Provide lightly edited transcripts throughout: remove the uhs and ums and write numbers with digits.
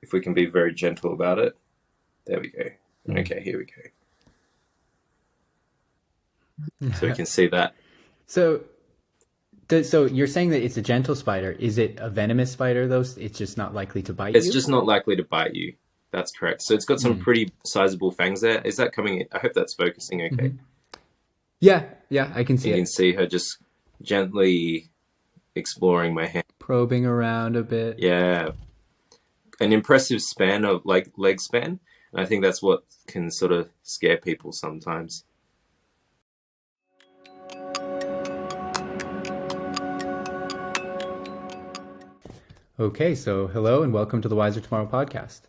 if we can be very gentle about it. There we go. Okay, here we go. So we can see that. So you're saying that it's a gentle spider. Is it a venomous spider, though? It's just not likely to bite you? It's just not likely to bite you. That's correct. So it's got some pretty sizable fangs there. Is that coming in? I hope that's focusing okay. Yeah, I can see You it. can see her just gently exploring my hand. Probing around a bit. Yeah. An impressive span of leg span. And I think that's what can sort of scare people sometimes. Okay, so hello and welcome to the Wiser Tomorrow podcast.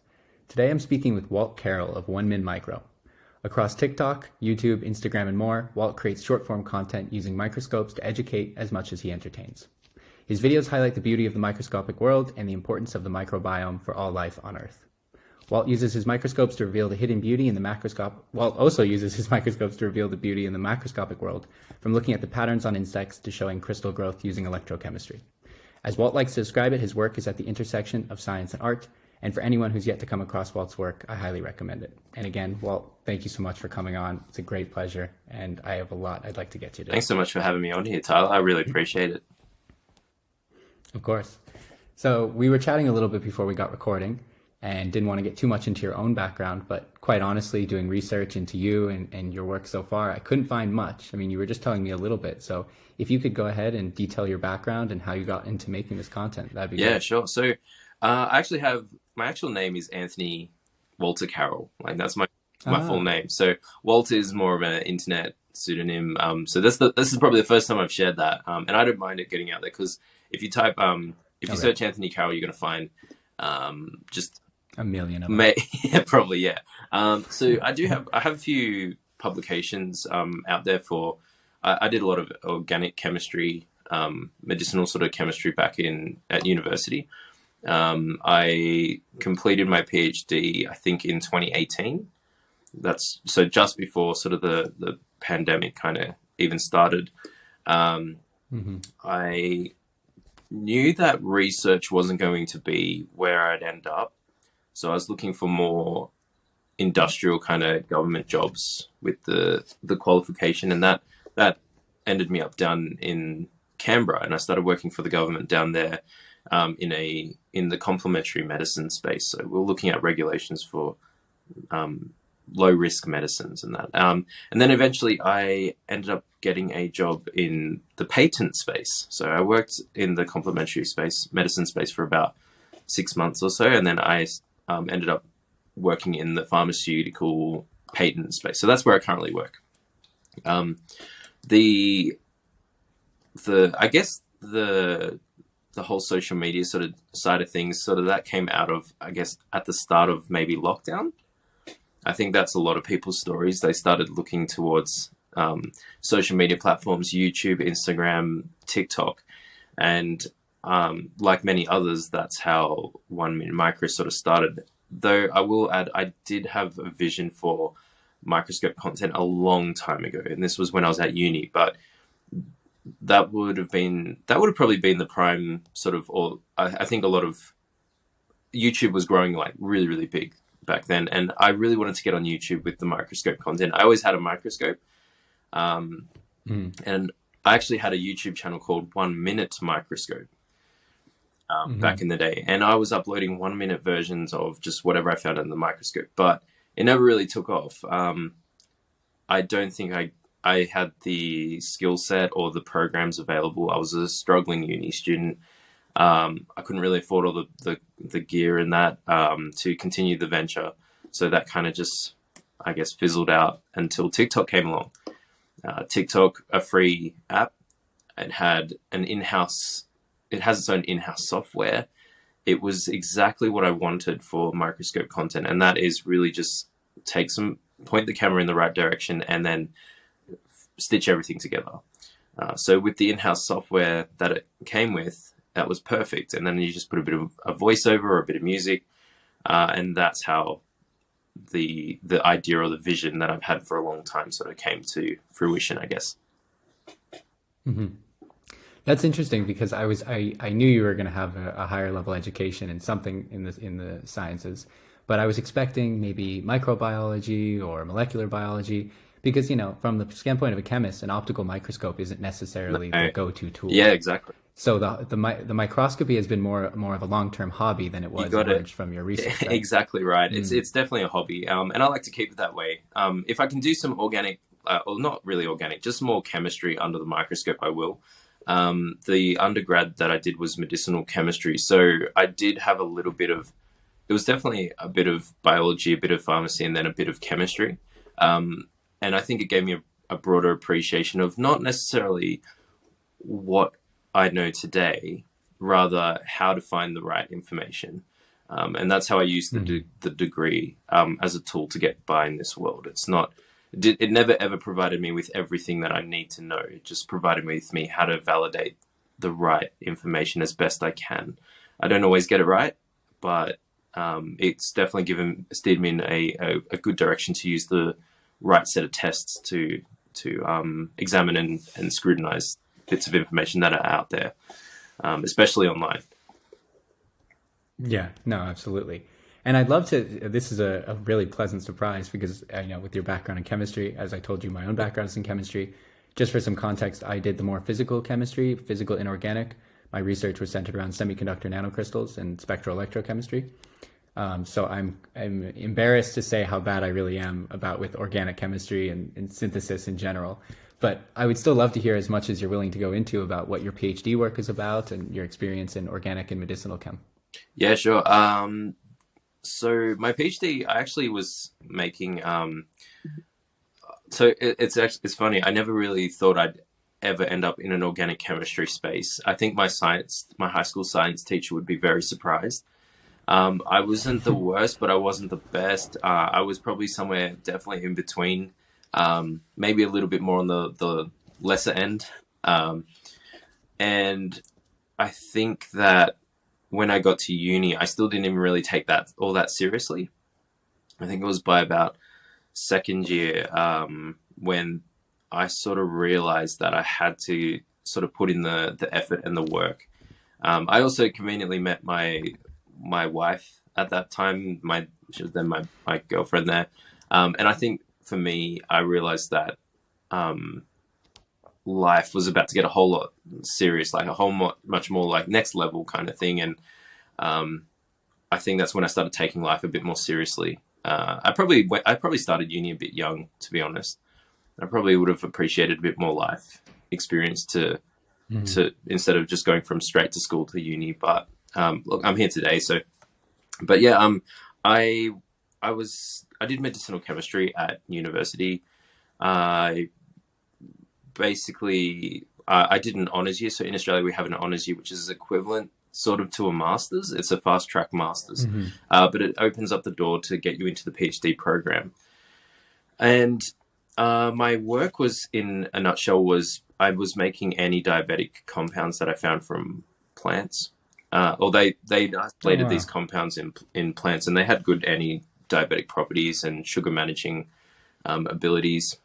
Today I'm speaking with Walt Carroll of oneminmicro. Across TikTok, YouTube, Instagram, and more, Walt creates short-form content using microscopes to educate as much as he entertains. His videos highlight the beauty of the microscopic world and the importance of the microbiome for all life on Earth. Walt uses his microscopes to reveal the hidden beauty in the macroscope. Walt also uses his microscopes to reveal the beauty in the macroscopic world, from looking at the patterns on insects to showing crystal growth using electrochemistry. As Walt likes to describe it, his work is at the intersection of science and art, and for anyone who's yet to come across Walt's work, I highly recommend it. And again, Walt, thank you so much for coming on. It's a great pleasure, and I have a lot I'd like to get to today. Thanks so much for having me on here, Tyler. I really appreciate it. Of course. So we were chatting a little bit before we got recording, and didn't want to get too much into your own background, but quite honestly, doing research into you and your work so far, I couldn't find much. I mean, you were just telling me a little bit. So if you could go ahead and detail your background and how you got into making this content, that'd be great. Yeah, sure. So I actually have, my actual name is Anthony Walter Carroll. Like that's my full name. So Walt is more of an internet pseudonym. So this is probably the first time I've shared that. And I don't mind it getting out there because if you type, if you search Anthony Carroll, you're going to find just a million of them. Yeah, probably, yeah. So I have a few publications out there for, I did a lot of organic chemistry, medicinal sort of chemistry back at university. I completed my PhD, I think, in 2018. That's so just before sort of the pandemic kind of even started. I knew that research wasn't going to be where I'd end up. So I was looking for more industrial kind of government jobs with the qualification, and that ended me up down in Canberra, and I started working for the government down there in the complementary medicine space. So we're looking at regulations for low risk medicines and that. And then eventually I ended up getting a job in the patent space. So I worked in the complementary medicine space for about 6 months or so, and then I ended up working in the pharmaceutical patent space. So that's where I currently work. I guess the whole social media sort of side of things, sort of that came out of, I guess, at the start of maybe lockdown. I think that's a lot of people's stories. They started looking towards social media platforms, YouTube, Instagram, TikTok, and like many others, that's how oneminmicro sort of started. Though I will add, I did have a vision for microscope content a long time ago, and this was when I was at uni. But that would have probably been the prime sort of, or I think a lot of YouTube was growing like really, really big back then, and I really wanted to get on YouTube with the microscope content. I always had a microscope, and I actually had a YouTube channel called 1 Minute Microscope. Back in the day, and I was uploading 1 minute versions of just whatever I found in the microscope, but it never really took off. I don't think I had the skill set or the programs available. I was a struggling uni student. I couldn't really afford all the gear and that to continue the venture, so that kind of just, I guess, fizzled out until TikTok came along. TikTok, a free app, it had it has its own in-house software. It was exactly what I wanted for microscope content, and that is really just point the camera in the right direction and then stitch everything together. So with the in-house software that it came with, that was perfect. And then you just put a bit of a voiceover or a bit of music, and that's how the idea or the vision that I've had for a long time sort of came to fruition, I guess. That's interesting because I knew you were going to have a higher level education in something in the sciences, but I was expecting maybe microbiology or molecular biology because, from the standpoint of a chemist, an optical microscope isn't necessarily the No. go-to Yeah, tool. exactly. So the microscopy has been more of a long-term hobby than it You was got it. emerged from your research, right? Exactly right. Mm. It's definitely a hobby, and I like to keep it that way. If I can do some organic, or not really organic, just more chemistry under the microscope, I will. The undergrad that I did was medicinal chemistry, so I did have a little bit of. It was definitely a bit of biology, a bit of pharmacy, and then a bit of chemistry. And I think it gave me a broader appreciation of not necessarily what I know today, rather how to find the right information. And that's how I use Mm-hmm. the degree as a tool to get by in this world. It never ever provided me with everything that I need to know. It just provided with me how to validate the right information as best I can. I don't always get it right, but it's definitely steered me in a good direction to use the right set of tests to examine and scrutinize bits of information that are out there, especially online. Yeah, no, absolutely. And I'd love to. This is a really pleasant surprise because, with your background in chemistry, as I told you, my own background is in chemistry. Just for some context, I did the more physical chemistry, physical inorganic. My research was centered around semiconductor nanocrystals and spectral electrochemistry. So I'm embarrassed to say how bad I really am about with organic chemistry and synthesis in general. But I would still love to hear as much as you're willing to go into about what your PhD work is about and your experience in organic and medicinal chem. Yeah, sure. So my PhD, I actually was making. It's funny. I never really thought I'd ever end up in an organic chemistry space. I think my high school science teacher would be very surprised. I wasn't the worst, but I wasn't the best. I was probably somewhere definitely in between, maybe a little bit more on the lesser end. And I think that when I got to uni, I still didn't even really take that all that seriously. I think it was by about second year when I sort of realized that I had to sort of put in the effort and the work. I also conveniently met my wife at that time. She was then my girlfriend there, and I think for me, I realized that life was about to get a whole lot serious, like much more like next level kind of thing. And I think that's when I started taking life a bit more seriously. I probably started uni a bit young, to be honest. I probably would have appreciated a bit more life experience to instead of just going from straight to school to uni. But look, I'm here today, so. But yeah, I did medicinal chemistry at university. I I did an honours year. So in Australia, we have an honours year, which is equivalent sort of to a master's. It's a fast track master's, but it opens up the door to get you into the PhD program. And my work was, in a nutshell, I was making anti-diabetic compounds that I found from plants. Or they isolated these compounds in plants, and they had good anti-diabetic properties and sugar managing abilities.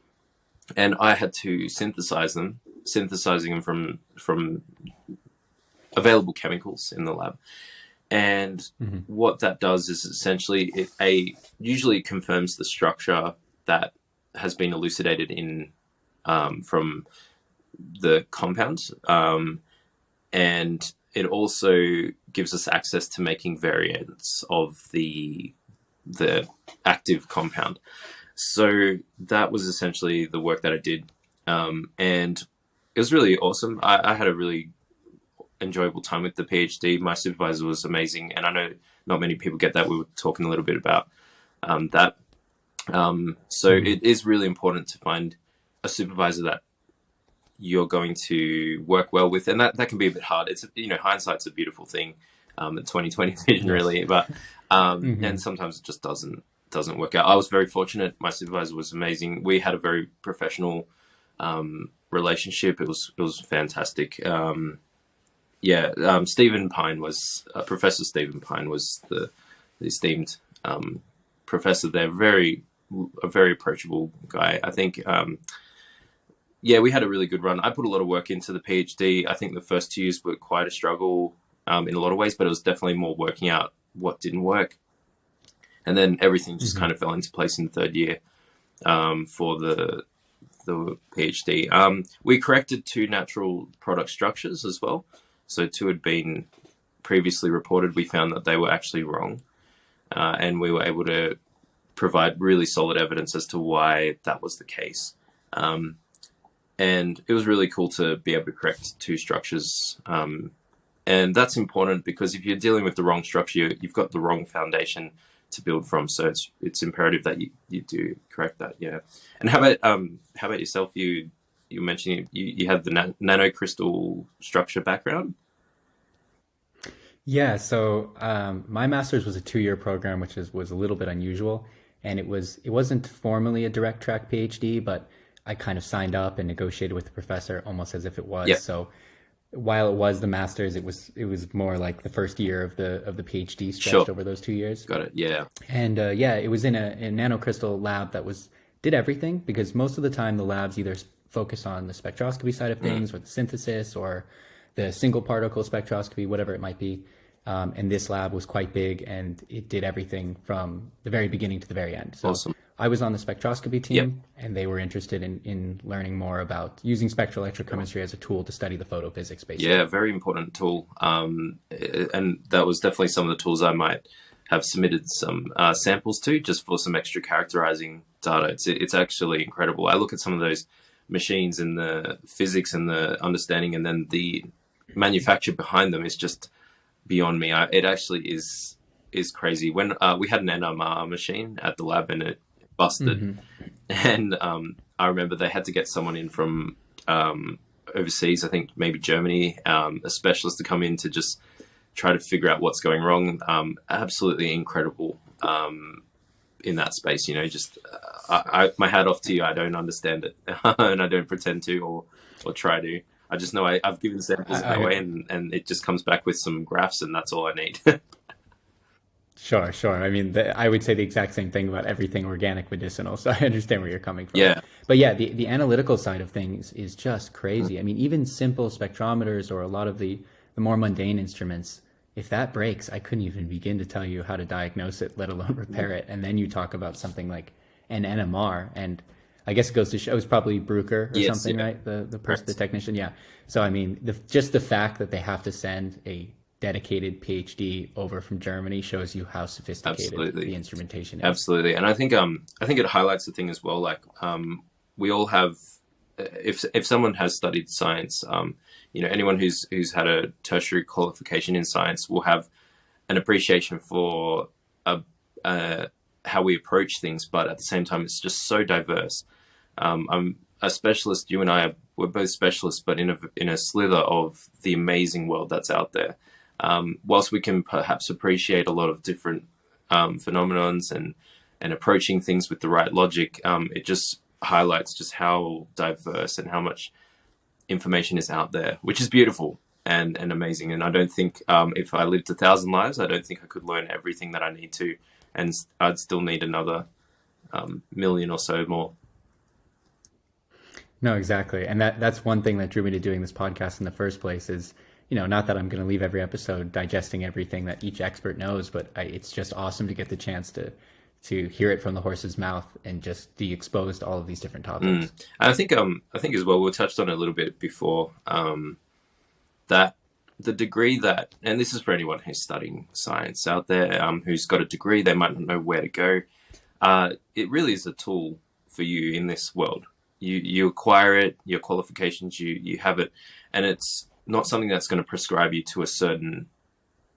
And I had to synthesizing them from available chemicals in the lab. And what that does is essentially usually confirms the structure that has been elucidated in from the compounds, and it also gives us access to making variants of the active compound. So that was essentially the work that I did, and it was really awesome. I had a really enjoyable time with the PhD. My supervisor was amazing, and I know not many people get that. We were talking a little bit about that. So it is really important to find a supervisor that you're going to work well with, and that can be a bit hard. It's hindsight's a beautiful thing, a 2020 vision, really, but and sometimes it just doesn't work out. I was very fortunate. My supervisor was amazing. We had a very professional relationship. It was fantastic. Stephen Pine was Professor Stephen Pine was the esteemed professor there. A very approachable guy. I think Yeah, we had a really good run. I put a lot of work into the PhD. I think the first 2 years were quite a struggle in a lot of ways, but it was definitely more working out what didn't work. And then everything just kind of fell into place in the third year for the PhD. We corrected 2 natural product structures as well. So 2 had been previously reported. We found that they were actually wrong. And we were able to provide really solid evidence as to why that was the case. And it was really cool to be able to correct 2 structures. And that's important because if you're dealing with the wrong structure, you've got the wrong foundation to build from. So it's imperative that you do correct that. Yeah. And how about yourself? You mentioned you had the nanocrystal structure background. Yeah, so my master's was a 2-year program, which was a little bit unusual, and it wasn't formally a direct track PhD, but I kind of signed up and negotiated with the professor almost as if it was. Yeah. So while it was the master's, it was more like the first year of the PhD stretched Sure. over those 2 years. Got it. Yeah. And yeah, it was in a nanocrystal lab that did everything, because most of the time the labs either focus on the spectroscopy side of things or the synthesis or the single particle spectroscopy, whatever it might be. And this lab was quite big, and it did everything from the very beginning to the very end. So Awesome. I was on the spectroscopy team, Yep. and they were interested in learning more about using spectral electrochemistry as a tool to study the photophysics, basically. Yeah, very important tool. And that was definitely some of the tools I might have submitted some samples to, just for some extra characterizing data. It's actually incredible. I look at some of those machines and the physics and the understanding, and then the manufacture behind them is just beyond me. It actually is crazy. When we had an NMR machine at the lab and it busted, and I remember they had to get someone in from overseas, I think maybe Germany, a specialist to come in to just try to figure out what's going wrong. Absolutely incredible in that space. Just my hat off to you. I don't understand it, and I don't pretend to or try to. I just know I've given samples that way, and it just comes back with some graphs, and that's all I need. Sure. I mean, I would say the exact same thing about everything organic medicinal, so I understand where you're coming from. Yeah. But yeah, the analytical side of things is just crazy. I mean, even simple spectrometers or a lot of the more mundane instruments, if that breaks, I couldn't even begin to tell you how to diagnose it, let alone repair it. And then you talk about something like an NMR, and I guess it goes to show it's probably Bruker or Yes, something, yeah. right? The person, the technician. Yeah. So, I mean, just the fact that they have to send a dedicated PhD over from Germany shows you how sophisticated Absolutely. the instrumentation is. Absolutely. And I think it highlights the thing as well. Like we all have, if someone has studied science, anyone who's had a tertiary qualification in science will have an appreciation for how we approach things, but at the same time, it's just so diverse. I'm a specialist. You and we're both specialists, but in a slither of the amazing world that's out there. Whilst we can perhaps appreciate a lot of different phenomenons and approaching things with the right logic, it just highlights just how diverse and how much information is out there, which is beautiful and amazing. And I don't think if I lived 1,000 lives, I don't think I could learn everything that I need to, and I'd still need another million or so more. No, exactly. And that's one thing that drew me to doing this podcast in the first place is, not that I'm going to leave every episode digesting everything that each expert knows, but it's just awesome to get the chance to hear it from the horse's mouth and just be exposed to all of these different topics. I think as well, we touched on it a little bit before, that the degree that, and this is for anyone who's studying science out there, who's got a degree, they might not know where to go. It really is a tool for you in this world. You acquire it, your qualifications, you have it, and it's not something that's going to prescribe you to a certain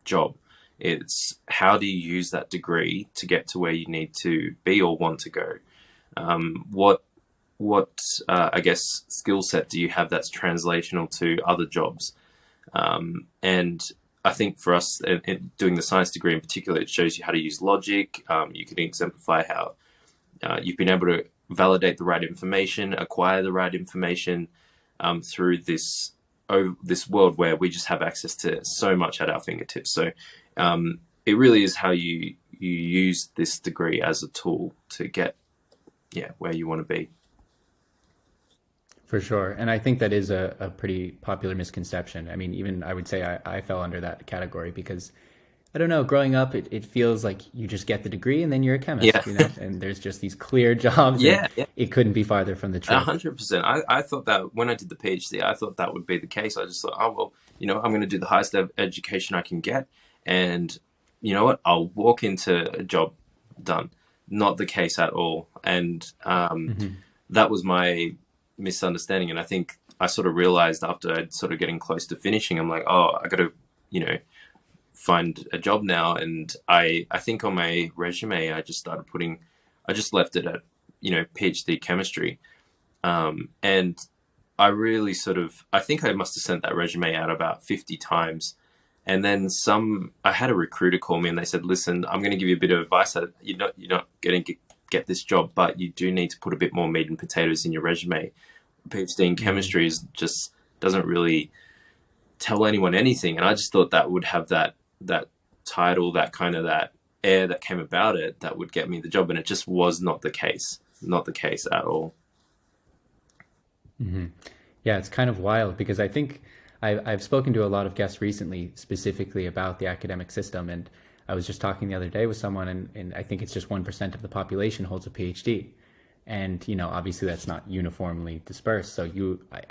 job. It's how do you use that degree to get to where you need to be or want to go? What I guess skill set do you have that's translational to other jobs? And I think for us, doing the science degree in particular, it shows you how to use logic. You can exemplify how you've been able to validate the right information, acquire the right information through this world where we just have access to so much at our fingertips. So it really is how you use this degree as a tool to get where you want to be. For sure. And I think that is a pretty popular misconception. I mean, even I would say I fell under that category because I don't know, growing up, it feels like you just get the degree and then you're a Yeah, chemist, you know, and there's just these clear jobs, and yeah, yeah. it couldn't be farther from the truth. 100%. I thought that when I did the PhD, I thought that would be the case. I just thought, oh, well, I'm going to do the highest education I can get. And you know what? I'll walk into a job done. Not the case at all. And Hmm. that was my misunderstanding. And I think I sort of realized after I'd sort of getting close to finishing, I'm like, oh, I got to, you know, find a job now. And I think on my resume, I just left it at, PhD chemistry. And I really I think I must have sent that resume out about 50 times. And then I had a recruiter call me and they said, listen, I'm going to give you a bit of advice that you're not getting to get this job, but you do need to put a bit more meat and potatoes in your resume. PhD in Hmm. chemistry just doesn't really tell anyone anything. And I just thought that would have that title, that kind of that air that came about it that would get me the job. And it just was not the case, not the case at all. Hmm. Yeah, it's kind of wild because I think I've spoken to a lot of guests recently specifically about the academic system. And I was just talking the other day with someone, and I think it's just 1% of the population holds a PhD. And, you know, obviously that's not uniformly dispersed. So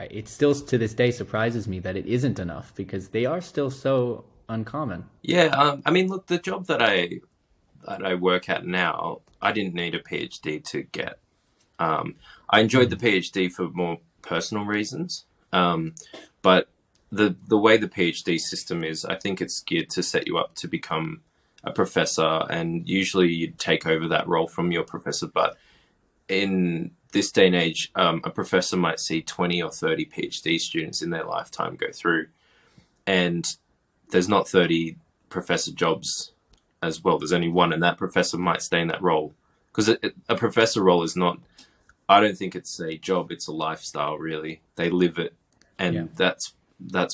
it still to this day surprises me that it isn't enough because they are still so uncommon. Yeah, I mean, look, the job that I work at now, I didn't need a PhD to get. I enjoyed the Hmm. PhD for more personal reasons, but the way the PhD system is, I think it's geared to set you up to become a professor, and usually you take over that role from your professor. But in this day and age, a professor might see 20 or 30 PhD students in their lifetime go through, and there's not 30 professor jobs as well. There's only one, and that professor might stay in that role because a professor role is not. I don't think it's a job; it's a lifestyle. Really, they live it, Yeah. and that's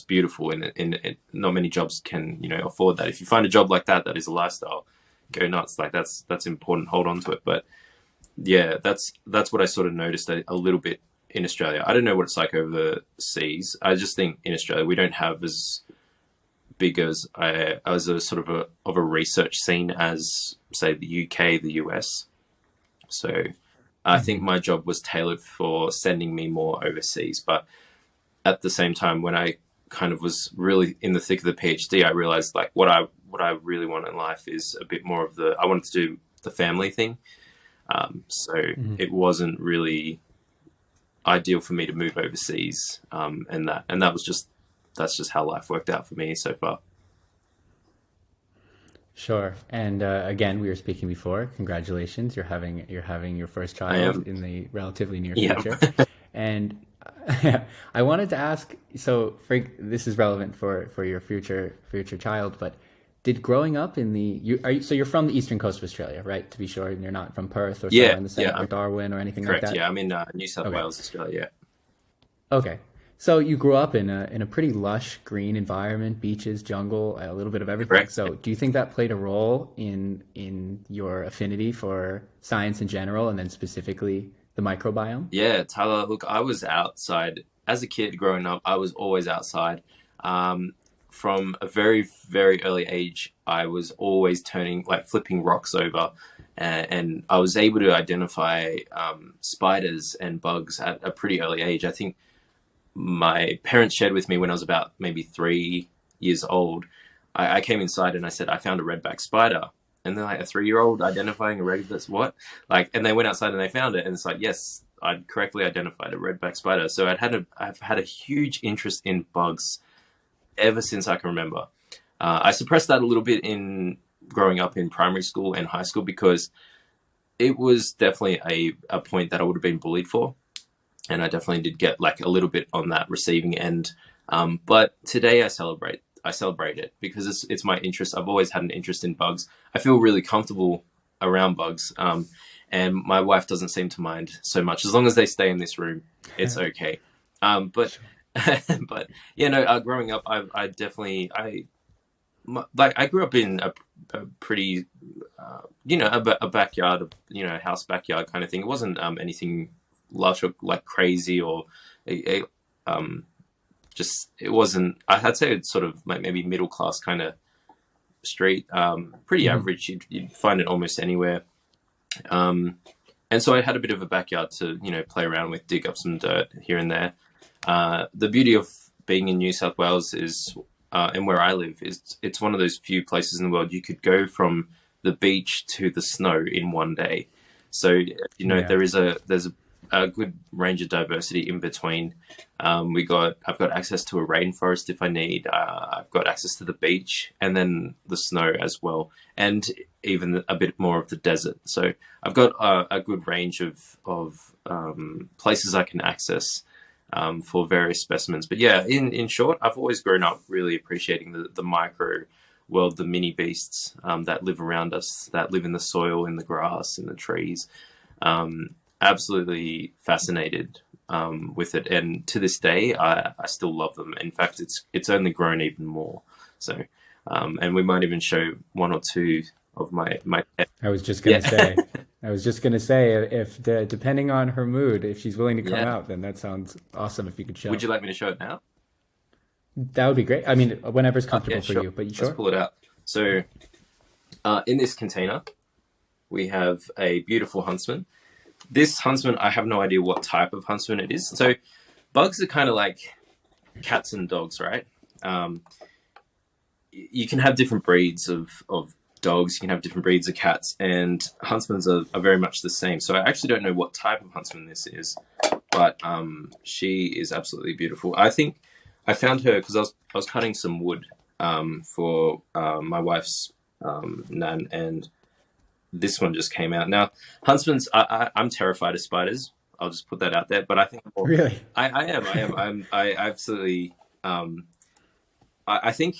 beautiful. In not many jobs can afford that. If you find a job like that is a lifestyle, go nuts. Like that's important. Hold on to it. But yeah, that's what I sort of noticed a little bit in Australia. I don't know what it's like over the seas. I just think in Australia we don't have as big as a sort of a research scene as say the UK, the US. So I think Hmm. my job was tailored for sending me more overseas. But at the same time, when I kind of was really in the thick of the PhD, I realized like what I really want in life is a bit more of I wanted to do the family thing. So Hmm. it wasn't really ideal for me to move overseas, and that's just how life worked out for me so far. Sure. And again, we were speaking before. Congratulations, you're having your first I child am, in the relatively near yeah, future. And I wanted to ask, so this is relevant for your future child, but did growing up in so you're from the eastern coast of Australia, right? To be sure, and you're not from Perth or somewhere yeah, in the yeah. center or Darwin or anything like Correct. that. Yeah, I'm in New South Okay. Wales, Australia. Okay. So you grew up in a pretty lush green environment, beaches, jungle, a little bit of Yeah, everything. correct. So do you think that played a role in your affinity for science in general and then specifically the microbiome? Yeah, Tyler. Look, I was outside as a kid growing up. I was always outside. Um, from a very, very early age, I was always flipping rocks over, and I was able to identify spiders and bugs at a pretty early age. I think my parents shared with me when I was about maybe 3 years old. I came inside and I said, I found a redback spider. And they're like, a 3 year old identifying a redback, what? Like, and they went outside and they found it. And it's like, yes, I'd correctly identified a redback spider. So I've had a huge interest in bugs ever since I can remember. I suppressed that a little bit in growing up in primary school and high school because it was definitely a point that I would have been bullied for, and I definitely did get like a little bit on that receiving end. But today I celebrate it because it's my interest. I've always had an interest in bugs. I feel really comfortable around bugs, and my wife doesn't seem to mind so much as long as they stay in this room. It's okay. But Sure. but yeah, no. Growing up, I definitely like I grew up in a pretty a backyard, house backyard kind of thing. It wasn't anything lush or like crazy or it, just it wasn't. I'd say it's sort of like maybe middle class kind of street, pretty average. You'd find it almost anywhere. And so I had a bit of a backyard to, play around with, dig up some dirt here and there. The beauty of being in New South Wales is, and where I live, is it's one of those few places in the world you could go from the beach to the snow in one day. So, there's a good range of diversity in between. I've got access to a rainforest if I need. I've got access to the beach and then the snow as well, and even a bit more of the desert. So I've got a good range of places I can access for various specimens. But yeah, in short, I've always grown up really appreciating the micro world, the mini beasts that live around us, that live in the soil, in the grass, in the trees. Absolutely fascinated with it, and to this day I still love them. In fact, it's only grown even more. So and we might even show one or two of my pets. I was just gonna say if depending on her mood, if she's willing to come out, then that sounds awesome. If you could show. Would you like me to show it now? That would be great. I mean, whenever's comfortable for you, but sure. Let's pull it out. So in this container we have a beautiful huntsman. This huntsman, I have no idea what type of huntsman it is. So bugs are kind of like cats and dogs, right? You can have different breeds of dogs. You can have different breeds of cats, and huntsmans are very much the same. So I actually don't know what type of huntsman this is, but she is absolutely beautiful. I think I found her because I was cutting some wood for my wife's nan, and this one just came out. Now, huntsmans, I'm terrified of spiders. I'll just put that out there. But I think really, I am. I absolutely. I think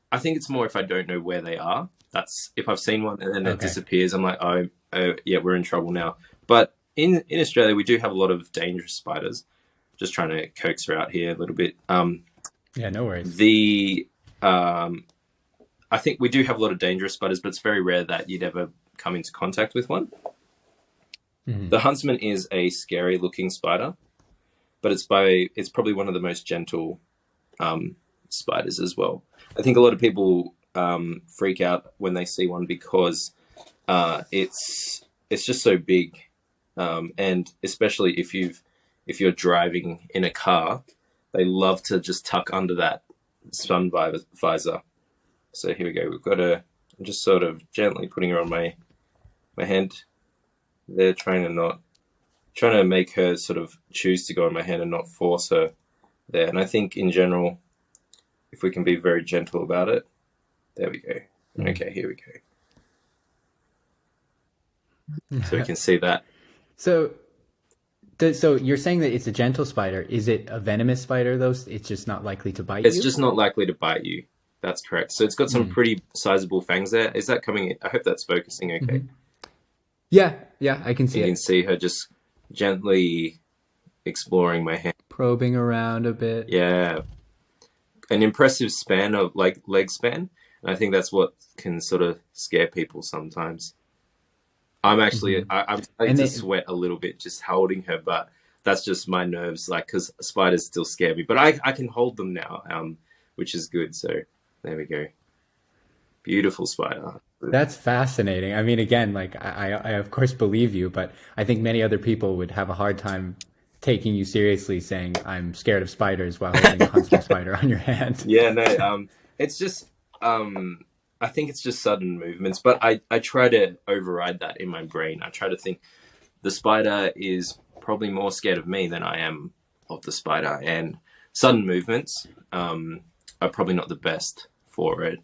it's more if I don't know where they are. That's if I've seen one and then it disappears. I'm like, oh, yeah, we're in trouble now. But in Australia, we do have a lot of dangerous spiders. Just trying to coax her out here a little bit. Yeah, no worries. I think we do have a lot of dangerous spiders, but it's very rare that you'd ever come into contact with one. Mm-hmm. The huntsman is a scary looking spider, but it's probably one of the most gentle spiders as well. I think a lot of people freak out when they see one because it's just so big, and especially if you're driving in a car, they love to just tuck under that sun visor. So here we go. I'm just sort of gently putting her on my hand. They're trying to make her sort of choose to go on my hand and not force her there. And I think in general, if we can be very gentle about it, there we go. Okay, here we go. So we can see that. So you're saying that it's a gentle spider. Is it a venomous spider though? It's just not likely to bite you? It's just not likely to bite you. That's correct. So it's got some pretty sizable fangs there. Is that coming in? I hope that's focusing okay. Mm-hmm. Yeah, I can see it. You can see her just gently exploring my hand. Probing around a bit. Yeah. An impressive span of leg span. And I think that's what can sort of scare people sometimes. I'm actually, I'm starting to sweat a little bit just holding her, but that's just my nerves, because spiders still scare me. But I can hold them now, which is good. So there we go. Beautiful spider. That's fascinating. I mean, again, I of course believe you, but I think many other people would have a hard time taking you seriously saying I'm scared of spiders while holding a huntsman spider on your hand. Yeah, no, it's just, I think it's just sudden movements, but I try to override that in my brain. I try to think the spider is probably more scared of me than I am of the spider, and sudden movements are probably not the best for it.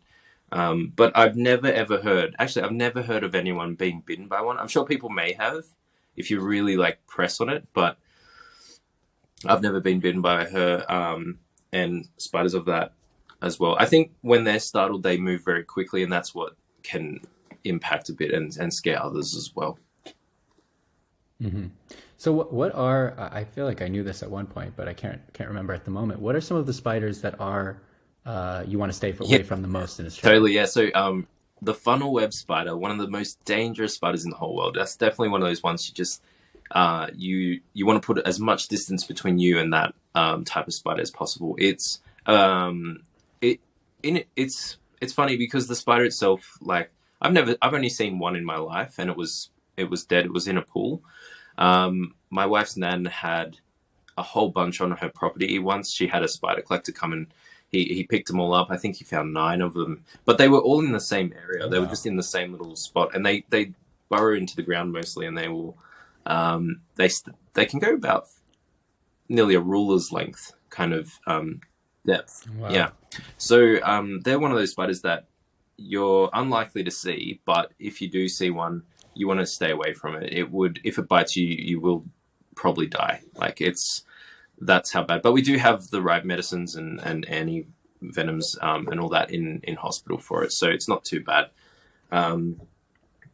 But I've never ever heard of anyone being bitten by one. I'm sure people may have if you really press on it, but I've never been bitten by her, and spiders of that as well. I think when they're startled, they move very quickly, and that's what can impact a bit and scare others as well. Mm-hmm. So what are, I feel like I knew this at one point, but I can't remember at the moment. What are some of the spiders that are you want to stay away from the most in Australia? Totally, yeah. So the funnel web spider, one of the most dangerous spiders in the whole world. That's definitely one of those ones you just you want to put as much distance between you and that type of spider as possible. It's funny because the spider itself, like I've only seen one in my life, and it was dead. It was in a pool. My wife's nan had a whole bunch on her property once. She had a spider collector come and he picked them all up. I think he found 9 of them, but they were all in the same area. Oh, they were wow. just in the same little spot, and they burrow into the ground mostly, and they will they can go about nearly a ruler's length kind of depth. Wow. Yeah, so they're one of those spiders that you're unlikely to see, but if you do see one, you want to stay away from it. If it bites you, you will probably die. Like that's how bad. But we do have the right medicines and anti venoms and all that in hospital for it, so it's not too bad.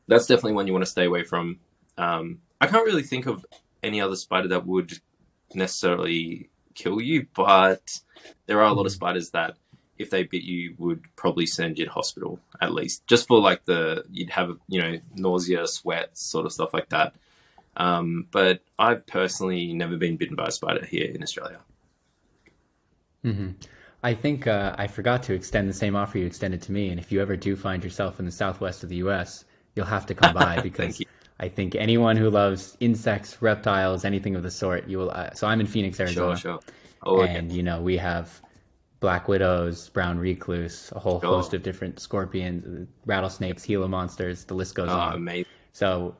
That's definitely one you want to stay away from. I can't really think of any other spider that would necessarily kill you, but there are a lot of spiders that, if they bit you, would probably send you to hospital, at least just for like you'd have, nausea, sweat, sort of stuff like that. But I've personally never been bitten by a spider here in Australia. Mm-hmm. I think I forgot to extend the same offer you extended to me. And if you ever do find yourself in the southwest of the US, you'll have to come by because I think anyone who loves insects, reptiles, anything of the sort, you will. So I'm in Phoenix, Arizona. Sure. Oh, okay. And, we have black widows, brown recluse, a whole host of different scorpions, rattlesnakes, Gila monsters, the list goes on. Amazing. So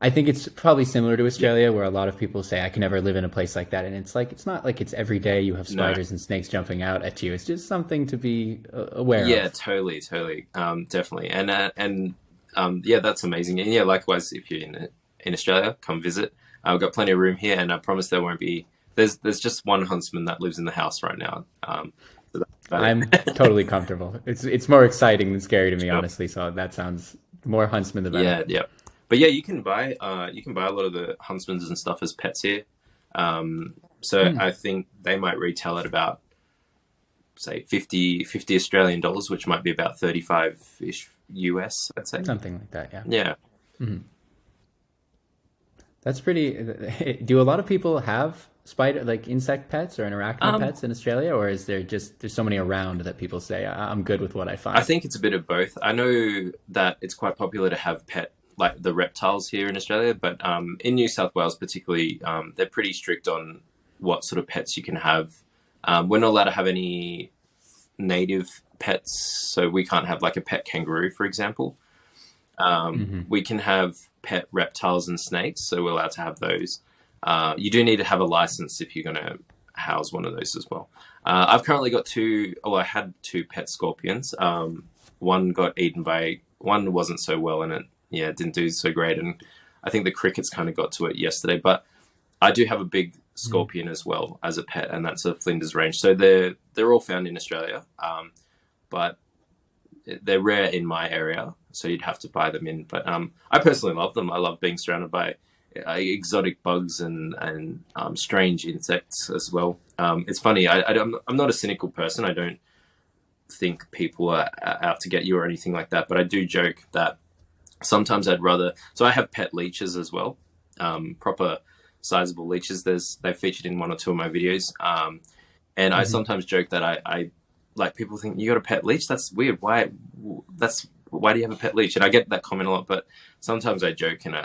I think it's probably similar to Australia, where a lot of people say, I can never live in a place like that. And it's like, it's not like it's every day you have spiders and snakes jumping out at you. It's just something to be aware of. Yeah, totally. Definitely. And that's amazing. And yeah, likewise, if you're in Australia, come visit. I've got plenty of room here, and I promise there won't be, there's just one huntsman that lives in the house right now. So I'm totally comfortable. It's more exciting than scary to me, honestly. So that sounds more huntsman the better. Yeah. But yeah, you can buy a lot of the huntsmans and stuff as pets here. I think they might retail at about, say, 50 Australian dollars, which might be about 35-ish US, I'd say. Something like that, yeah. Yeah. Mm-hmm. That's pretty. Do a lot of people have insect pets or arachnid pets in Australia, or is there's so many around that people say I'm good with what I find? I think it's a bit of both. I know that it's quite popular to have like the reptiles here in Australia, but in New South Wales particularly, they're pretty strict on what sort of pets you can have. We're not allowed to have any native pets, so we can't have like a pet kangaroo, for example. We can have pet reptiles and snakes, so we're allowed to have those. You do need to have a license if you're going to house one of those as well. I've currently got I had 2 pet scorpions. One got eaten by, one wasn't so well in it. Yeah, it didn't do so great, and I think the crickets kind of got to it yesterday. But I do have a big scorpion as well as a pet, and that's a Flinders Range. So they're all found in Australia, but they're rare in my area, so you'd have to buy them in. But I personally love them. I love being surrounded by exotic bugs and strange insects as well. It's funny. I'm not a cynical person. I don't think people are out to get you or anything like that. But I do joke that sometimes I'd rather. So I have pet leeches as well, proper sizable leeches. They've featured in 1 or 2 of my videos, and I sometimes joke that I like, people think, you got a pet leech? That's weird. Why do you have a pet leech? And I get that comment a lot, but sometimes I joke and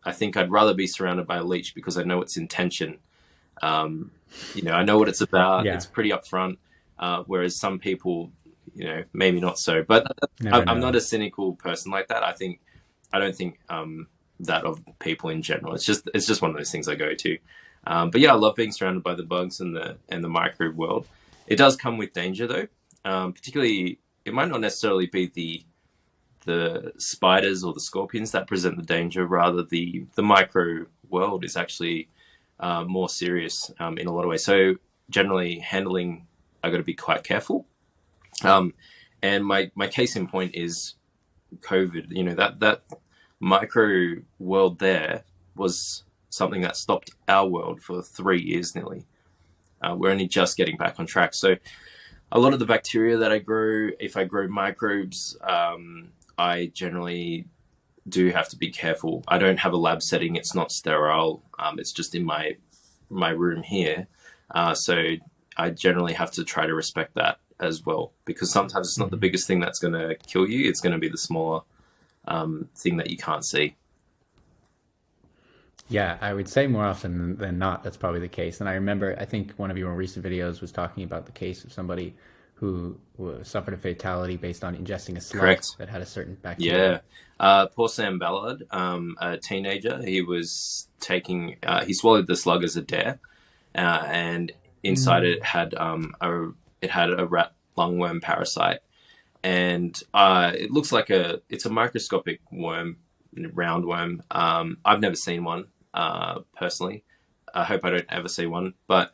I think I'd rather be surrounded by a leech because I know its intention. I know what it's about. Yeah. It's pretty upfront. Whereas some people, maybe not so. But I'm not a cynical person like that. I don't think that of people in general. It's just one of those things I go to. But yeah, I love being surrounded by the bugs and the microbe world. It does come with danger though. Particularly, it might not necessarily be the spiders or the scorpions that present the danger. Rather, the micro world is actually more serious in a lot of ways. So generally, handling, I got to be quite careful. And my case in point is COVID. That micro world there was something that stopped our world for 3 years nearly. We're only just getting back on track. So a lot of the bacteria that I grow, if I grow microbes, I generally do have to be careful. I don't have a lab setting. It's not sterile. It's just in my room here. So I generally have to try to respect that as well, because sometimes it's not the biggest thing that's going to kill you. It's going to be the smaller thing that you can't see. Yeah, I would say more often than not, that's probably the case. And I remember, I think one of your more recent videos was talking about the case of somebody who suffered a fatality based on ingesting a slug Correct. that had a certain bacteria. Yeah. Poor Sam Ballard, a teenager, he was taking, he swallowed the slug as a dare, and inside it had a rat lungworm parasite. And it looks like it's a microscopic worm, roundworm. I've never seen one personally. I hope I don't ever see one. But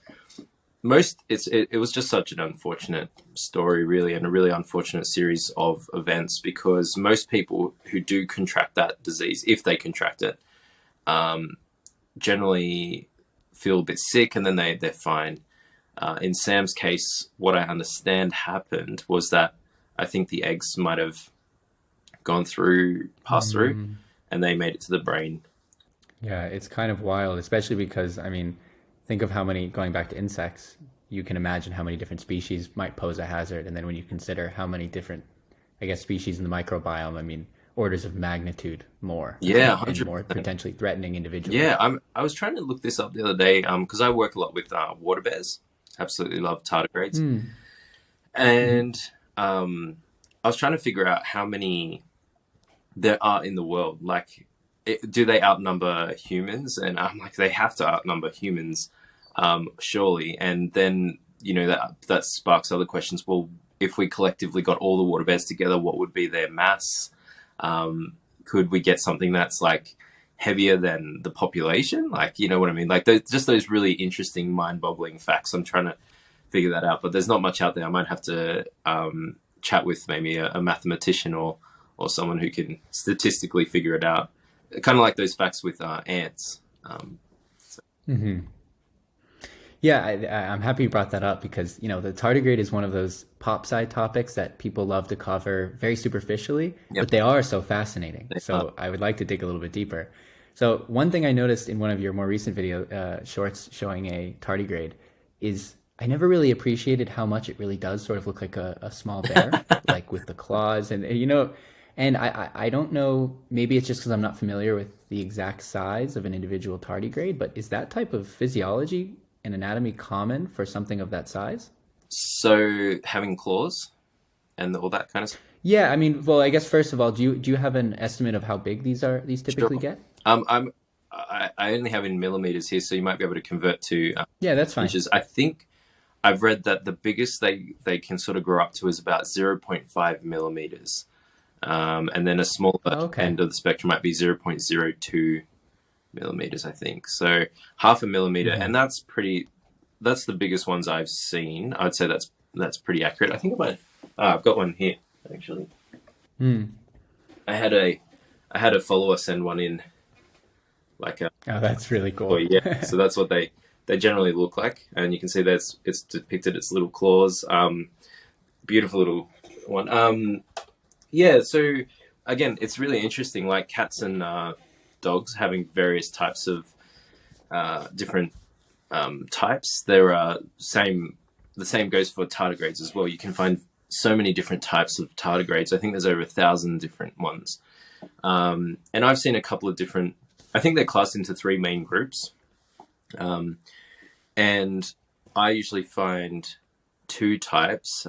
it was just such an unfortunate story, really, and a really unfortunate series of events, because most people who do contract that disease, if they contract it, generally feel a bit sick, and then they're fine. In Sam's case, what I understand happened was that I think the eggs might have passed through, and they made it to the brain. Yeah, it's kind of wild, especially because, I mean, think of how many, going back to insects, you can imagine how many different species might pose a hazard. And then when you consider how many different, I guess, species in the microbiome, I mean, orders of magnitude more. Yeah, 100%. And more potentially threatening individuals. Yeah, I was trying to look this up the other day because I work a lot with Waterbears. Absolutely love tardigrades. And I was trying to figure out how many there are in the world. Like, do they outnumber humans? And I'm like, they have to outnumber humans, surely. And then, that sparks other questions. Well, if we collectively got all the water bears together, what would be their mass? Could we get something that's like heavier than the population? Like, you know what I mean? Like, just those really interesting, mind-boggling facts. I'm trying to figure that out, but there's not much out there. I might have to chat with maybe a mathematician or someone who can statistically figure it out. Kind of like those facts with ants. Yeah, I'm happy you brought that up, because, the tardigrade is one of those pop side topics that people love to cover very superficially, but they are so fascinating. So I would like to dig a little bit deeper. So one thing I noticed in one of your more recent video shorts showing a tardigrade is I never really appreciated how much it really does sort of look like a small bear, like with the claws and, and I don't know, maybe it's just because I'm not familiar with the exact size of an individual tardigrade, but is that type of physiology and anatomy common for something of that size? So having claws and all that kind of stuff? Yeah, I mean, well, I guess first of all, do you have an estimate of how big these typically get? I only have in millimeters here, so you might be able to convert to yeah, that's fine. Inches. I think I've read that the biggest they can sort of grow up to is about 0.5 millimeters. And then a smaller end of the spectrum might be 0.02 millimeters, I think. So half a millimeter, and that's the biggest ones I've seen. I'd say that's pretty accurate. I think I've got one here, actually. I had a follower send one in, like a. Oh, that's really cool. Yeah, so that's what they generally look like, and you can see that it's depicted its little claws. Beautiful little one. Yeah, so again, it's really interesting, like cats and dogs having various types of different types. The same goes for tardigrades as well. You can find so many different types of tardigrades. I think there's over 1,000 different ones. And I've seen a couple of different, I think they're classed into 3 main groups. And I usually find 2 types.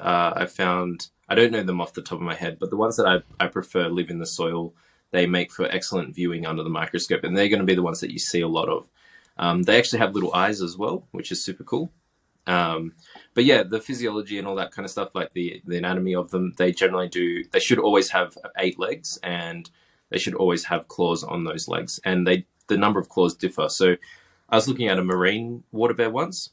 I don't know them off the top of my head, but the ones that I prefer live in the soil. They make for excellent viewing under the microscope, and they're going to be the ones that you see a lot of. They actually have little eyes as well, which is super cool. But yeah, the physiology and all that kind of stuff, like the anatomy of them, they should always have 8 legs, and they should always have claws on those legs. And the number of claws differ. So I was looking at a marine water bear once.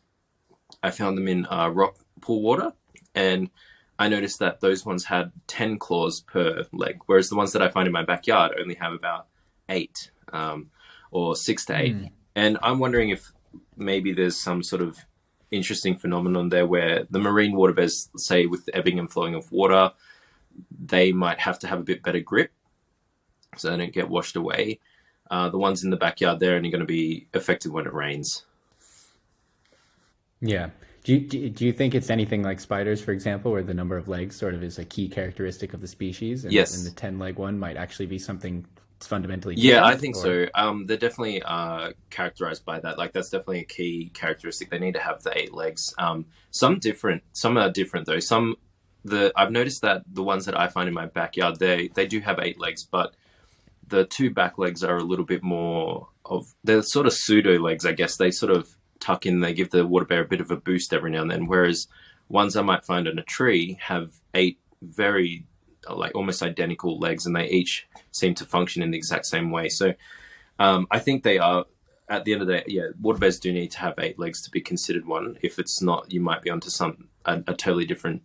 I found them in rock pool water, and I noticed that those ones had 10 claws per leg, whereas the ones that I find in my backyard only have about 8, or 6 to 8. And I'm wondering if maybe there's some sort of interesting phenomenon there where the marine water bears, say with the ebbing and flowing of water, they might have to have a bit better grip. so they don't get washed away. The ones in the backyard, they're only going to be affected when it rains. Yeah. Do you think it's anything like spiders, for example, where the number of legs sort of is a key characteristic of the species, and the Yes. 10-leg one might actually be something fundamentally Yeah, I different? think Or so. They're definitely characterized by that. Like that's definitely a key characteristic. They need to have the 8 legs. Some are different though. I've noticed that the ones that I find in my backyard, they do have 8 legs, but the 2 back legs are a little bit more of, they're sort of pseudo legs, I guess. They sort of tuck in, they give the water bear a bit of a boost every now and then. Whereas ones I might find in a tree have 8 very like almost identical legs, and they each seem to function in the exact same way. So I think they are, at the end of the day, yeah, water bears do need to have 8 legs to be considered one. If it's not, you might be onto a totally different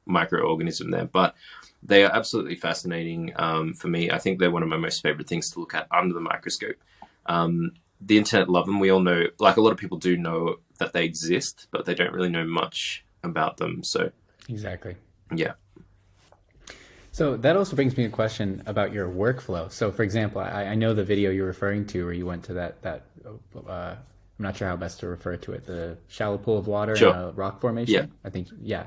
microorganism there. But they are absolutely fascinating for me. I think they're one of my most favorite things to look at under the microscope. The internet love them. We all know, like a lot of people do know that they exist, but they don't really know much about them. So exactly. yeah. So that also brings me a question about your workflow. So, for example, I know the video you're referring to where you went to I'm not sure how best to refer to it, the shallow pool of water Sure. in a rock formation. Yeah. I think, yeah.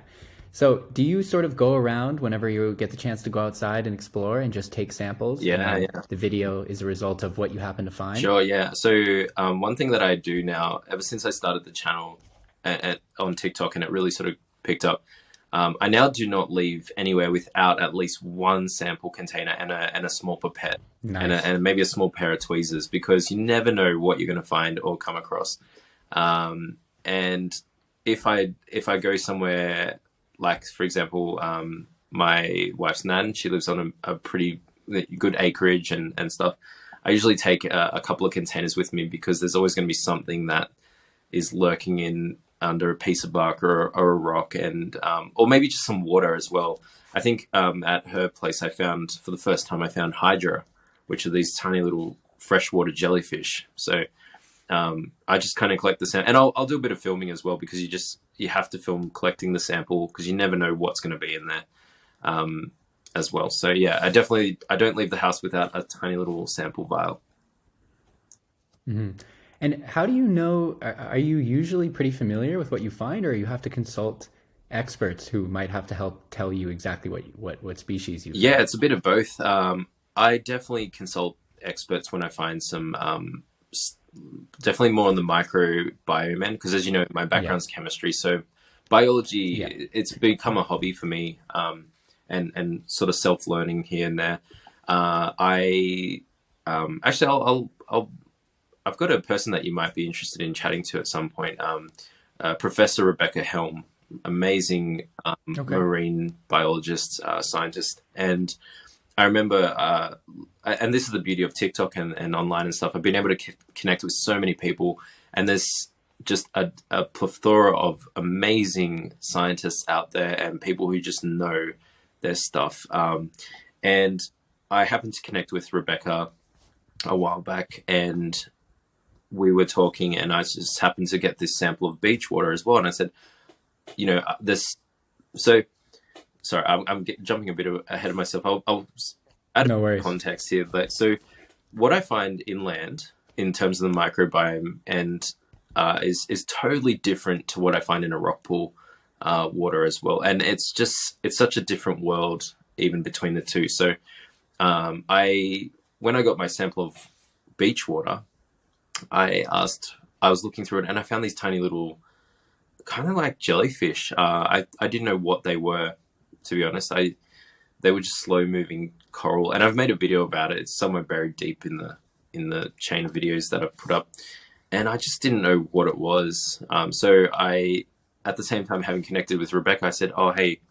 So do you sort of go around whenever you get the chance to go outside and explore and just take samples? And Yeah, then yeah. the video is a result of what you happen to find? Sure, yeah. So one thing that I do now, ever since I started the channel on TikTok, and it really sort of picked up, I now do not leave anywhere without at least one sample container and a small pipette, Nice. and maybe a small pair of tweezers, because you never know what you're going to find or come across. And if I go somewhere, like for example, my wife's nan, she lives on a pretty good acreage and stuff. I usually take a couple of containers with me, because there's always going to be something that is lurking in under a piece of bark or a rock, and or maybe just some water as well. I think at her place for the first time I found hydra, which are these tiny little freshwater jellyfish. So I just kind of collect the sample, and I'll do a bit of filming as well, because you have to film collecting the sample, because you never know what's going to be in there as well. So yeah, I don't leave the house without a tiny little sample vial. Mm-hmm. And how do you know, are you usually pretty familiar with what you find, or you have to consult experts who might have to help tell you exactly what species you found? Yeah, it's a bit of both. I definitely consult experts when I find some, definitely more on the microbiome end, because as you know, my background's chemistry. So biology, it's become a hobby for me, and sort of self-learning here and there. Actually, I've got a person that you might be interested in chatting to at some point. Professor Rebecca Helm, amazing marine biologist, scientist. And I remember, and this is the beauty of TikTok and online and stuff, I've been able to connect with so many people, and there's just a plethora of amazing scientists out there and people who just know their stuff. And I happened to connect with Rebecca a while back, and we were talking, and I just happened to get this sample of beach water as well. And I said, sorry, I'm jumping a bit ahead of myself. I'll add context here. But so what I find inland in terms of the microbiome and is totally different to what I find in a rock pool water as well. And it's such a different world even between the two. So when I got my sample of beach water, I was looking through it, and I found these tiny little, kind of like jellyfish. I didn't know what they were, to be honest. They were just slow moving coral, and I've made a video about it. It's somewhere buried deep in the chain of videos that I've put up, and I just didn't know what it was. So at the same time, having connected with Rebecca, I said, "Oh, hey,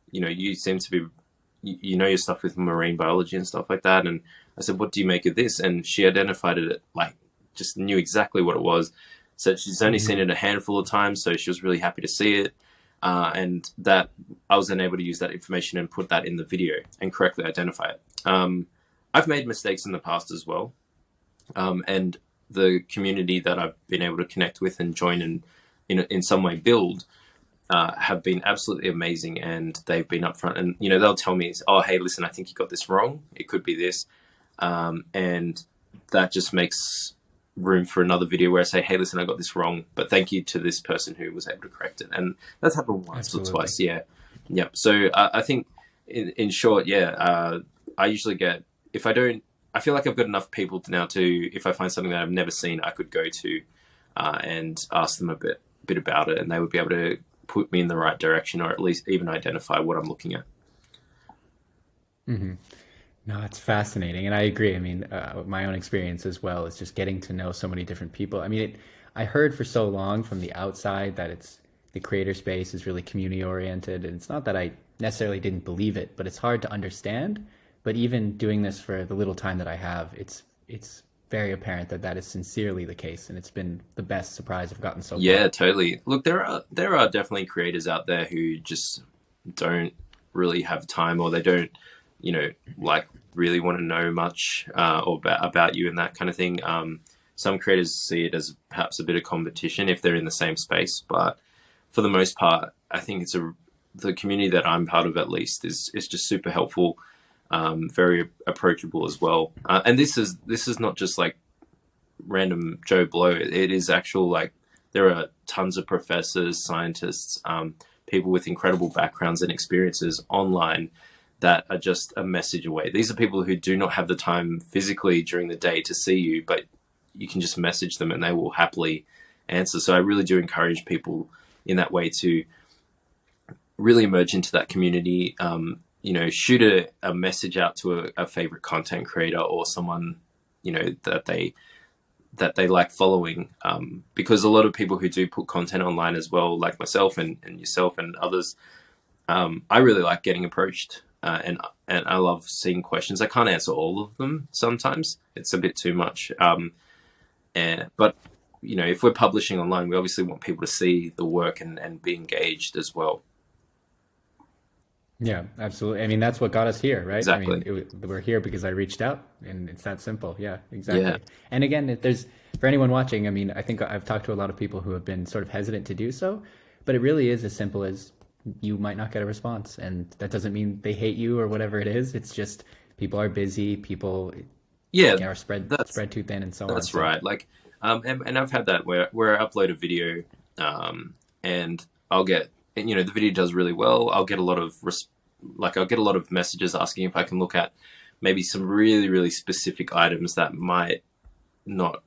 you seem to be, you know your stuff with marine biology and stuff like that." And I said, "What do you make of this?" And she identified it, like, just knew exactly what it was. So she's only seen it a handful of times, so she was really happy to see it. And that I was then able to use that information and put that in the video and correctly identify it. I've made mistakes in the past as well. And the community that I've been able to connect with and join and in some way build have been absolutely amazing. And they've been upfront, and they'll tell me, "Oh, hey, listen, I think you got this wrong. It could be this." And that just makes room for another video where I say, hey, listen, I got this wrong, but thank you to this person who was able to correct it. And that's happened once or twice. Yeah. So I think in short, I usually get, if I don't, I feel like I've got enough people now to, if I find something that I've never seen, I could go to and ask them a bit about it, and they would be able to put me in the right direction, or at least even identify what I'm looking at. Mm-hmm. No, it's fascinating. And I agree. I mean, my own experience as well is just getting to know so many different people. I mean, I heard for so long from the outside that the creator space is really community oriented. And it's not that I necessarily didn't believe it, but it's hard to understand. But even doing this for the little time that I have, it's very apparent that is sincerely the case. And it's been the best surprise I've gotten so far. Yeah, totally. Look, there are definitely creators out there who just don't really have time, or they don't, like really want to know much or about you and that kind of thing. Some creators see it as perhaps a bit of competition if they're in the same space, but for the most part, I think the community that I'm part of, at least, is just super helpful, very approachable as well. And this is not just like random Joe Blow. It is actual, like, there are tons of professors, scientists, people with incredible backgrounds and experiences online that are just a message away. These are people who do not have the time physically during the day to see you, but you can just message them and they will happily answer. So I really do encourage people in that way to really emerge into that community. Shoot a message out to a favorite content creator or someone, that they like following, because a lot of people who do put content online as well, like myself and yourself and others, I really like getting approached. And I love seeing questions. I can't answer all of them sometimes. It's a bit too much. But, if we're publishing online, we obviously want people to see the work and be engaged as well. Yeah, absolutely. I mean, that's what got us here, right? Exactly. I mean, we're here because I reached out, and it's that simple. Yeah, exactly. Yeah. And again, for anyone watching, I mean, I think I've talked to a lot of people who have been sort of hesitant to do so, but it really is as simple as you might not get a response, and that doesn't mean they hate you or whatever it is. It's just people are busy, people are spread too thin, and so on. That's right. Like, and I've had that where I upload a video, and I'll get, the video does really well. I'll get a lot of messages asking if I can look at maybe some really, really specific items that might not.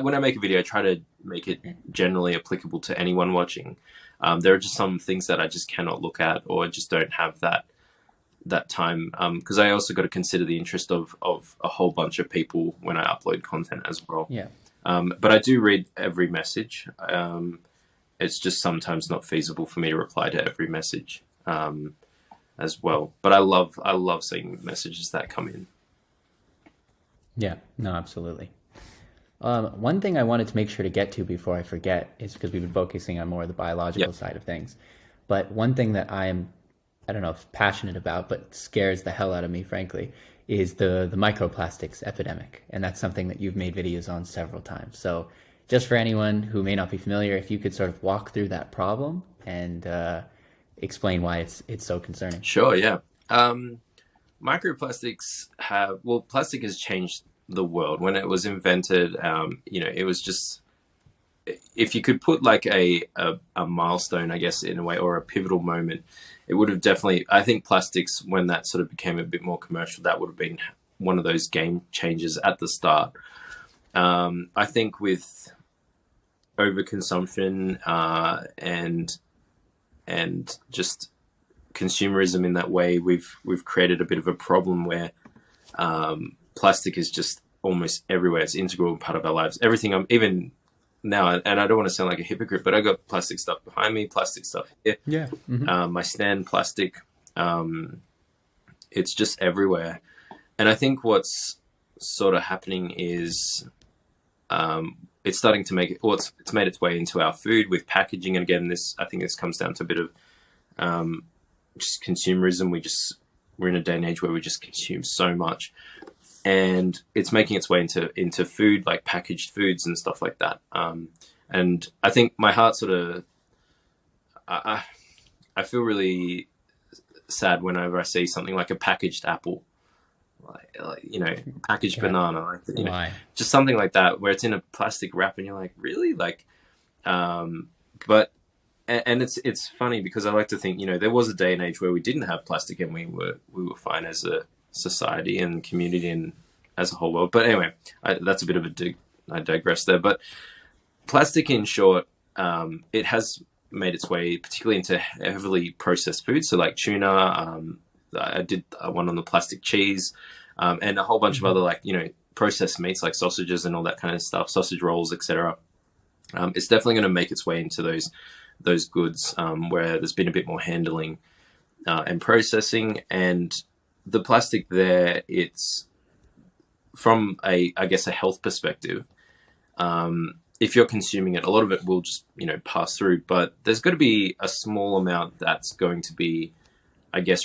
When I make a video, I try to make it generally applicable to anyone watching. There are just some things that I just cannot look at, or just don't have that time, because I also got to consider the interest of a whole bunch of people when I upload content as well. Yeah. But I do read every message. It's just sometimes not feasible for me to reply to every message as well. But I love seeing messages that come in. Yeah, no, absolutely. One thing I wanted to make sure to get to before I forget is, because we've been focusing on more of the biological side of things, but one thing that I don't know if passionate about, but scares the hell out of me, frankly, is the microplastics epidemic. And that's something that you've made videos on several times. So just for anyone who may not be familiar, if you could sort of walk through that problem and explain why it's so concerning. Sure, yeah. Microplastics plastic has changed the world. When it was invented, it was just, if you could put like a milestone, I guess, in a way, or a pivotal moment, it would have definitely, I think plastics, when that sort of became a bit more commercial, that would have been one of those game changers at the start. I think with overconsumption and just consumerism in that way, we've created a bit of a problem where plastic is just almost everywhere. It's an integral part of our lives. Everything, even now, and I don't want to sound like a hypocrite, but I got plastic stuff behind me, plastic stuff here. Yeah. Mm-hmm. My stand, plastic. It's just everywhere. And I think what's sort of happening is it's starting to make it, it's made its way into our food with packaging. And again, I think this comes down to a bit of just consumerism. We're in a day and age where we just consume so much, and it's making its way into food, like packaged foods and stuff like that. And I think my heart sort of, I feel really sad whenever I see something like a packaged apple. packaged banana, like, Why? just something like that, where it's in a plastic wrap, and you're like, really, like, but and it's funny because I like to think, there was a day and age where we didn't have plastic and we were fine as a society and community and as a whole world. But anyway, that's a bit of I digress there. But plastic, in short, it has made its way particularly into heavily processed foods. So like tuna, I did one on the plastic cheese, and a whole bunch of other processed meats like sausages and all that kind of stuff, sausage rolls, etc. It's definitely going to make its way into those goods where there's been a bit more handling and processing. And the plastic there, it's from a health perspective. If you're consuming it, a lot of it will just, pass through, but there's got to be a small amount that's going to be,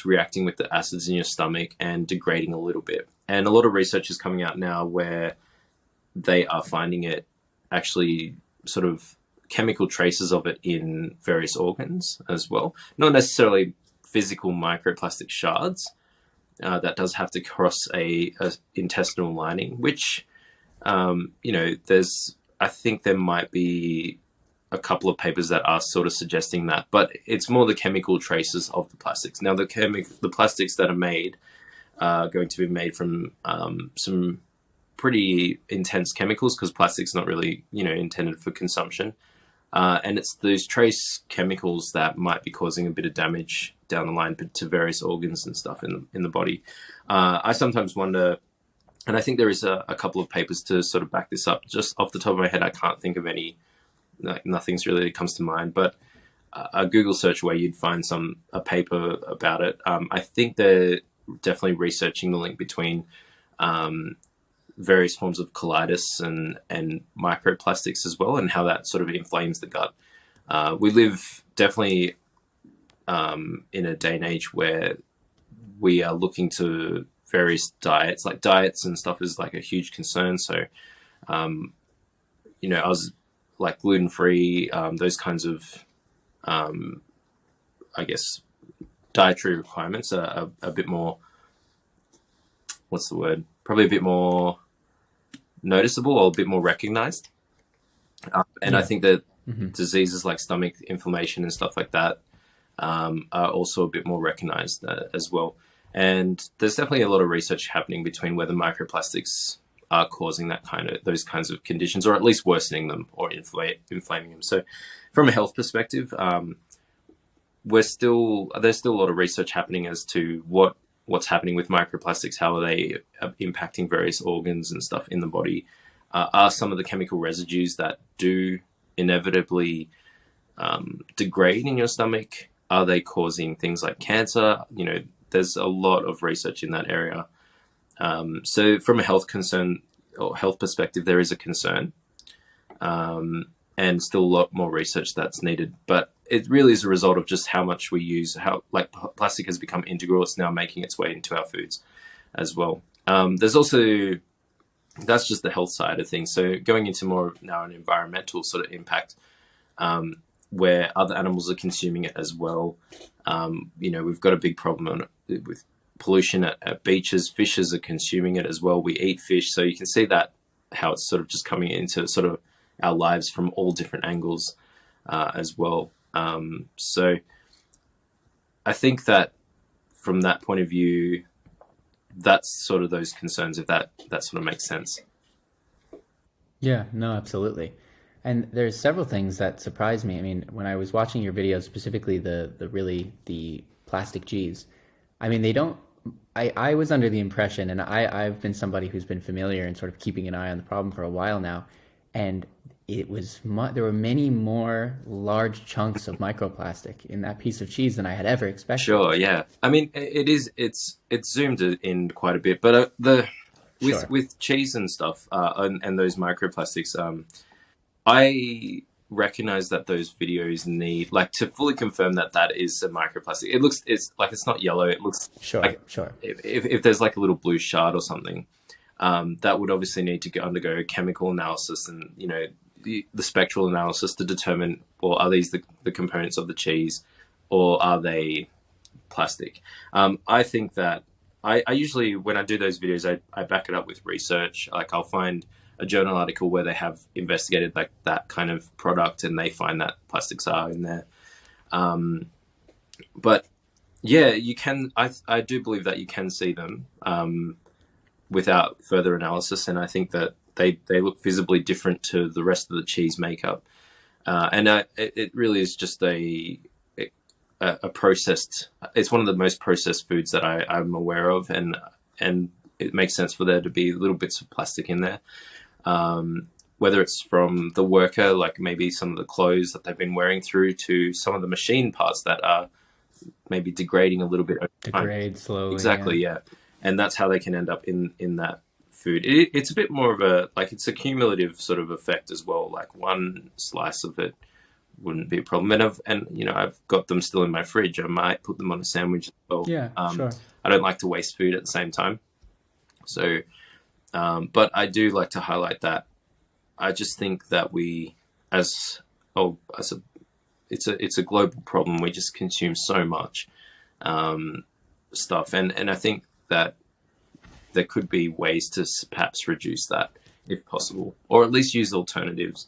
reacting with the acids in your stomach and degrading a little bit. And a lot of research is coming out now where they are finding it actually sort of chemical traces of it in various organs as well. Not necessarily physical microplastic shards. That does have to cross a intestinal lining, which, I think there might be a couple of papers that are sort of suggesting that, but it's more the chemical traces of the plastics. Now, the plastics that are made are going to be made from some pretty intense chemicals, because plastic's not really, intended for consumption. And it's those trace chemicals that might be causing a bit of damage down the line to various organs and stuff in the body. I sometimes wonder, and I think there is a couple of papers to sort of back this up. Just off the top of my head, I can't think of any. Nothing's really comes to mind, but a Google search where you'd find a paper about it. I think they're definitely researching the link between various forms of colitis and microplastics as well, and how that sort of inflames the gut. We live definitely in a day and age where we are looking to various diets, like diets and stuff is like a huge concern. So, I was like gluten-free, those kinds of, dietary requirements are a bit more, what's the word? Probably a bit more noticeable or a bit more recognized. And I think that diseases like stomach inflammation and stuff like that are also a bit more recognized as well. And there's definitely a lot of research happening between whether microplastics are causing those kinds of conditions, or at least worsening them or inflaming them. So from a health perspective, there's still a lot of research happening as to what's happening with microplastics, how are they impacting various organs and stuff in the body. Are some of the chemical residues that do inevitably degrade in your stomach, are they causing things like cancer? There's a lot of research in that area. So from a health concern or health perspective, there is a concern, and still a lot more research that's needed. But it really is a result of just how much we use, how plastic has become integral. It's now making its way into our foods as well. There's also, that's just the health side of things. So going into more now an environmental sort of impact, where other animals are consuming it as well. We've got a big problem with pollution at beaches. Fishes are consuming it as well. We eat fish, so you can see that how it's sort of just coming into sort of our lives from all different angles as well. So I think that from that point of view, that's sort of those concerns, if that sort of makes sense. Yeah, no, absolutely. And there's several things that surprised me. I mean, when I was watching your videos, specifically the plastic G's, I mean, they don't, I was under the impression, and I've been somebody who's been familiar and sort of keeping an eye on the problem for a while now, and there were many more large chunks of microplastic in that piece of cheese than I had ever expected. Sure, yeah. I mean, it's zoomed in quite a bit, but with cheese and stuff and those microplastics, I recognize that those videos need, like, to fully confirm that is a microplastic. It's like, it's not yellow. It looks sure. If there's like a little blue shard or something, that would obviously need to undergo chemical analysis and, the spectral analysis to determine, well, are these the components of the cheese, or are they plastic? I think that I usually, when I do those videos, I back it up with research. Like I'll find a journal article where they have investigated like that kind of product and they find that plastics are in there. But yeah, you can, I do believe that you can see them without further analysis. And I think that they look visibly different to the rest of the cheese makeup. And it really is just a processed, it's one of the most processed foods that I'm aware of, and it makes sense for there to be little bits of plastic in there, whether it's from the worker, like maybe some of the clothes that they've been wearing, through to some of the machine parts that are maybe degrading a little bit over time. Degrade slowly. Exactly, yeah. And that's how they can end up in that food. It's a bit more of a, like, it's a cumulative sort of effect as well. Like one slice of it wouldn't be a problem. And you know, I've got them still in my fridge. I might put them on a sandwich as well. Yeah, sure. I don't like to waste food at the same time. So, but I do like to highlight that. I just think that we, it's a global problem. We just consume so much stuff, and I think that there could be ways to perhaps reduce that if possible, or at least use alternatives.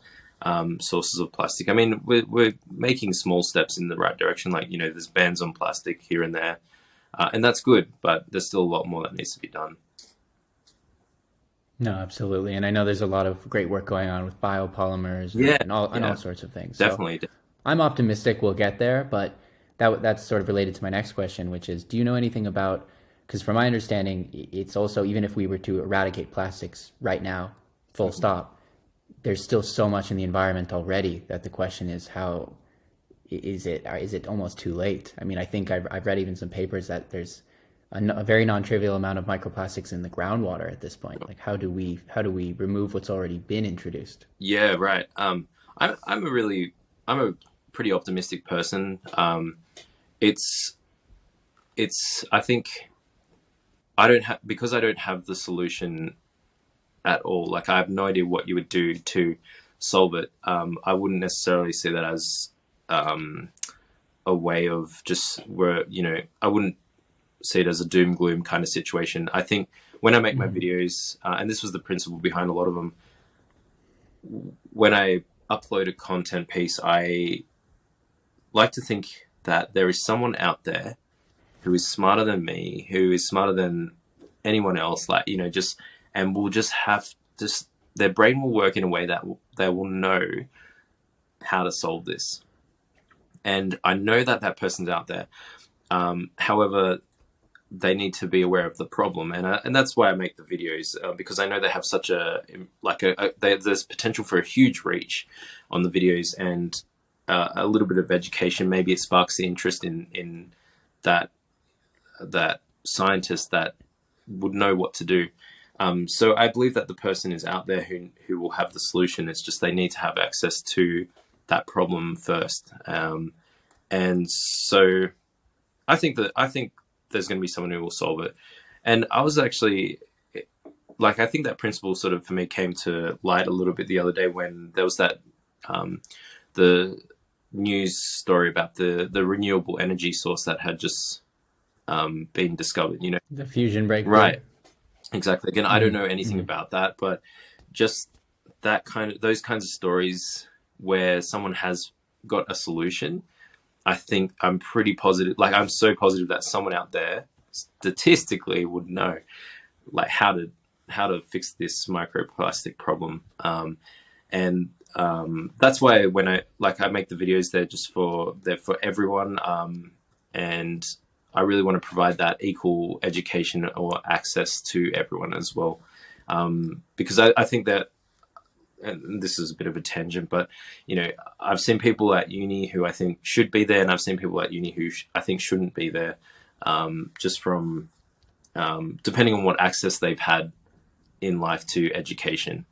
Sources of plastic. I mean, we're making small steps in the right direction. Like, you know, there's bans on plastic here and there, and that's good, but there's still a lot more that needs to be done. No, absolutely. And I know there's a lot of great work going on with biopolymers and all sorts of things. Definitely. So I'm optimistic we'll get there, but that's sort of related to my next question, which is, do you know anything about, because from my understanding, it's also, even if we were to eradicate plastics right now, full stop, there's still so much in the environment already that the question is, how is it almost too late? I mean, I think I've read even some papers that there's a very non-trivial amount of microplastics in the groundwater at this point. Like, how do we remove what's already been introduced? Yeah, right. I'm a pretty optimistic person. It's I think because I don't have the solution at all. Like, I have no idea what you would do to solve it. I wouldn't necessarily see that as a way of just I wouldn't see it as a doom gloom kind of situation. I think when I make my videos, and this was the principle behind a lot of them, when I upload a content piece, I like to think that there is someone out there who is smarter than me, who is smarter than anyone else, like, you know, and will just have their brain will work in a way that they will know how to solve this. And I know that person's out there. However, they need to be aware of the problem, and that's why I make the videos, because I know they have such there's potential for a huge reach on the videos, and a little bit of education. Maybe it sparks the interest in that scientist that would know what to do. So I believe that the person is out there who will have the solution. It's just they need to have access to that problem first. And so I think there's going to be someone who will solve it. And I was actually, like, I think that principle sort of for me came to light a little bit the other day when there was that the news story about the renewable energy source that had just been discovered, you know, the fusion breakthrough. Right. Exactly. Again, I don't know anything about that, but just those kinds of stories where someone has got a solution, I think I'm pretty positive. Like, I'm so positive that someone out there statistically would know, like, how to fix this microplastic problem. And that's why when I make the videos, they're for everyone. And I really want to provide that equal education or access to everyone as well. Because I think that, and this is a bit of a tangent, but, you know, I've seen people at uni who I think should be there, and I've seen people at uni who I think shouldn't be there, just from depending on what access they've had in life to education.